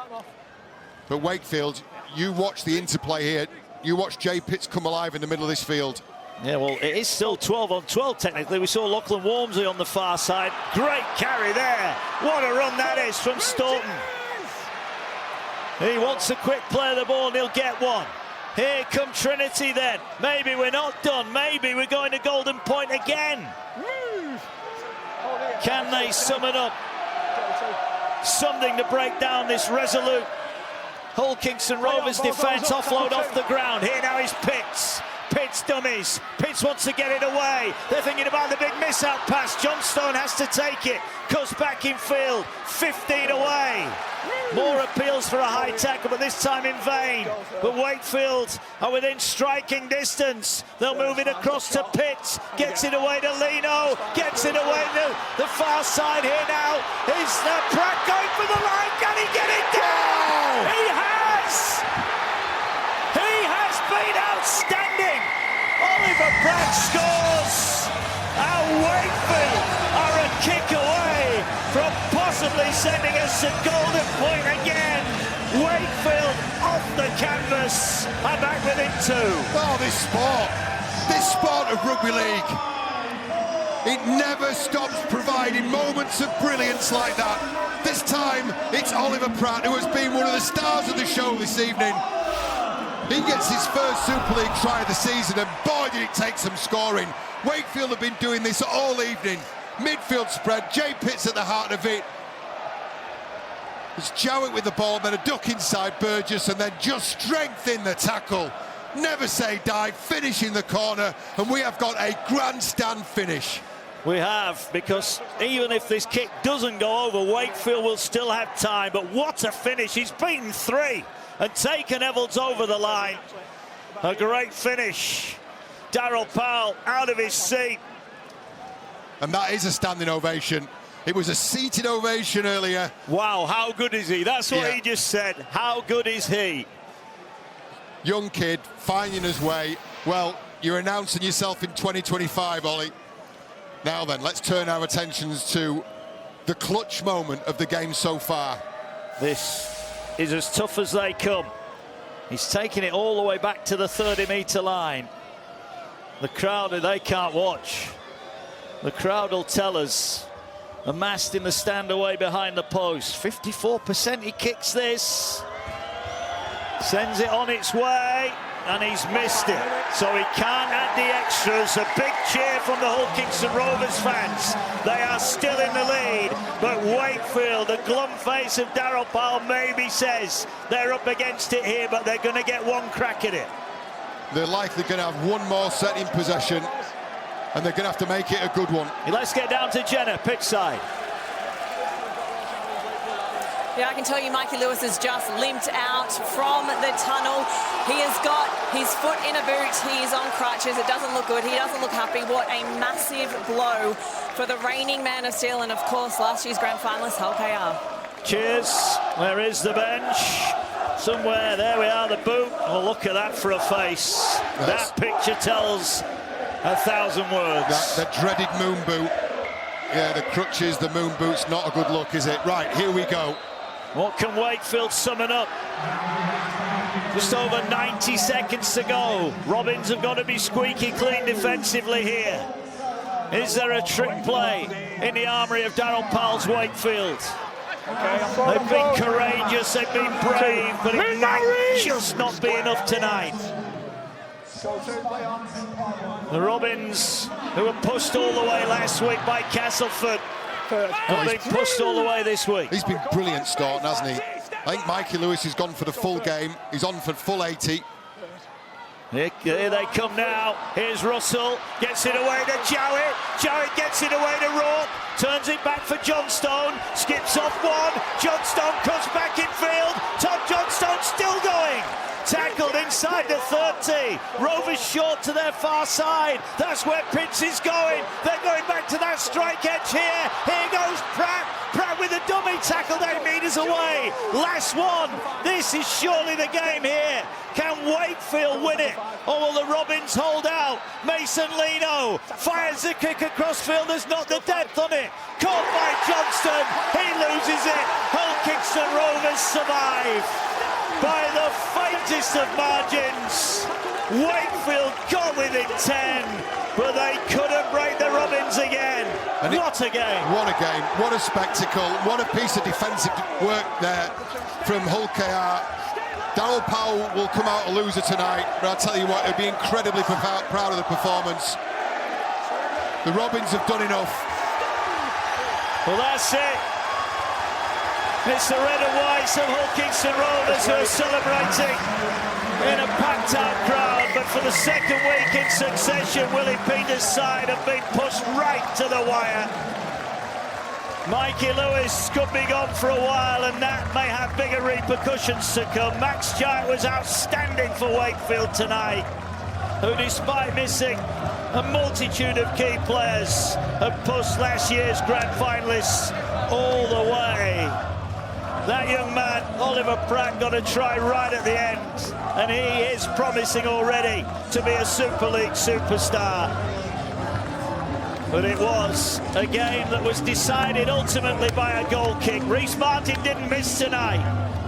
But Wakefield, you watch the interplay here. You watch Jay Pitts come alive in the middle of this field. Yeah, well, it is still 12 on 12 technically. We saw Lachlan Walmsley on the far side. Great carry there. What a run that is from Staunton. He wants a quick play of the ball and he'll get one. Here come Trinity then. Maybe we're not done. Maybe we're going to Golden Point again. Can they sum it up? Something to break down this resolute Hull Kingston Rovers defence. Offload off the ground. Here now is Pitts. Pitts dummies. Pitts wants to get it away. They're thinking about the big miss-out pass. Johnstone has to take it. Cuts back in field. 15 away. More appeals for a high tackle, but this time in vain. But Wakefield are within striking distance. They'll move it across to Pitts. Gets it away to Lino. Gets it away to the far side here now. Is Pratt going for the line? Can he get it down? He has! He has been outstanding. Oliver Pratt scores. And Wakefield are a kick away from possibly sending us to Golden Point again. Wakefield off the canvas and back within 2. Oh, this sport of rugby league, it never stops providing moments of brilliance like that. This time, it's Oliver Pratt, who has been one of the stars of the show this evening. He gets his first Super League try of the season, and boy, did it take some scoring. Wakefield have been doing this all evening. Midfield spread, Jay Pitts at the heart of it. It's Jowett with the ball, then a duck inside Burgess, and then just strength in the tackle. Never say die, finish in the corner, and we have got a grandstand finish. We have, because even if this kick doesn't go over, Wakefield will still have time. But what a finish. He's beaten 3 and taken Evalds over the line. A great finish. Darryl Powell out of his seat. And that is a standing ovation. It was a seated ovation earlier. Wow, how good is he? That's what he just said. How good is he? Young kid, finding his way. Well, you're announcing yourself in 2025, Ollie. Now then, let's turn our attentions to the clutch moment of the game so far. This is as tough as they come. He's taking it all the way back to the 30-metre line. The crowd, they can't watch. The crowd will tell us. Amassed in the stand away behind the post. 54% he kicks this. Sends it on its way, and he's missed it. So he can't add the extras. A big cheer from the Hull Kingston Rovers fans. They are still in the lead, but Wakefield, the glum face of Darryl Powell, maybe says they're up against it here, but they're going to get one crack at it. They're likely going to have one more set in possession, and they're going to have to make it a good one. Let's get down to Jenner, pitch side. Yeah, I can tell you Mikey Lewis has just limped out from the tunnel. He has got his foot in a boot. He is on crutches. It doesn't look good. He doesn't look happy. What a massive blow for the reigning Man of Steel and, of course, last year's grand finalist, Hull KR. Cheers. Where is the bench? Somewhere. There we are, the boot. Oh, look at that for a face. That picture tells 1,000 words. The dreaded moon boot. Yeah, the crutches, the moon boot's not a good look, is it? Right, here we go. What can Wakefield summon up? Just over 90 seconds to go. Robins have got to be squeaky clean defensively here. Is there a trick play in the armoury of Daryl Powell's Wakefield? They've been courageous, they've been brave, but it might just not be enough tonight. The Robins, who were pushed all the way last week by Castleford, have been pushed all the way this week. He's been brilliant, Staunton, hasn't he? I think Mikey Lewis has gone for the full game. He's on for full 80. Here they come now. Here's Russell, gets it away to Jowett. Jowett gets it away to Rourke, turns it back for Johnstone, skips off one. Johnstone comes back in field. Tom Johnstone still going. Tackled inside the 30. Rovers short to their far side. That's where Pitts is going. They're going back to that strike edge here. Here goes Pratt. Pratt with a dummy, tackled 8 metres away. Last one. This is surely the game here. Can Wakefield win it? Or will the Robins hold out? Mason Lino fires the kick across field. There's not the depth on it. Caught by Johnston. He loses it. Hull Kingston Rovers survive by the faintest of margins. Wakefield got within 10, but they couldn't break the Robins again. And what a game. What a game. What a spectacle. What a piece of defensive work there from Hull KR. Daryl Powell will come out a loser tonight, but I'll tell you what, he'll be incredibly proud of the performance. The Robins have done enough. Well, that's it. It's the red and whites of Hull Kingston Rovers who are celebrating in a packed-out crowd, but for the second week in succession, Willie Peters' side have been pushed right to the wire. Mikey Lewis could be gone for a while, and that may have bigger repercussions to come. Max Jowett was outstanding for Wakefield tonight, who, despite missing a multitude of key players, have pushed last year's grand finalists all the way. That young man, Oliver Pratt, got a try right at the end, and he is promising already to be a Super League superstar. But it was a game that was decided ultimately by a goal kick. Reece Martin didn't miss tonight.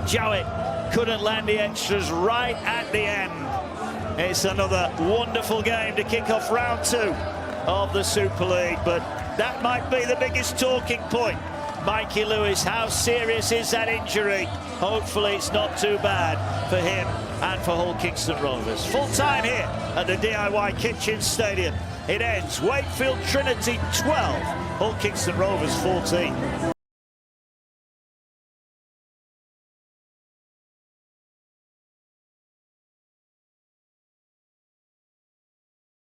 Jowett couldn't land the extras right at the end. It's another wonderful game to kick off round 2 of the Super League, but that might be the biggest talking point. Mikey Lewis, how serious is that injury? Hopefully it's not too bad for him and for Hull Kingston Rovers. Full time here at the DIY Kitchen Stadium. It ends Wakefield Trinity 12, Hull Kingston Rovers 14.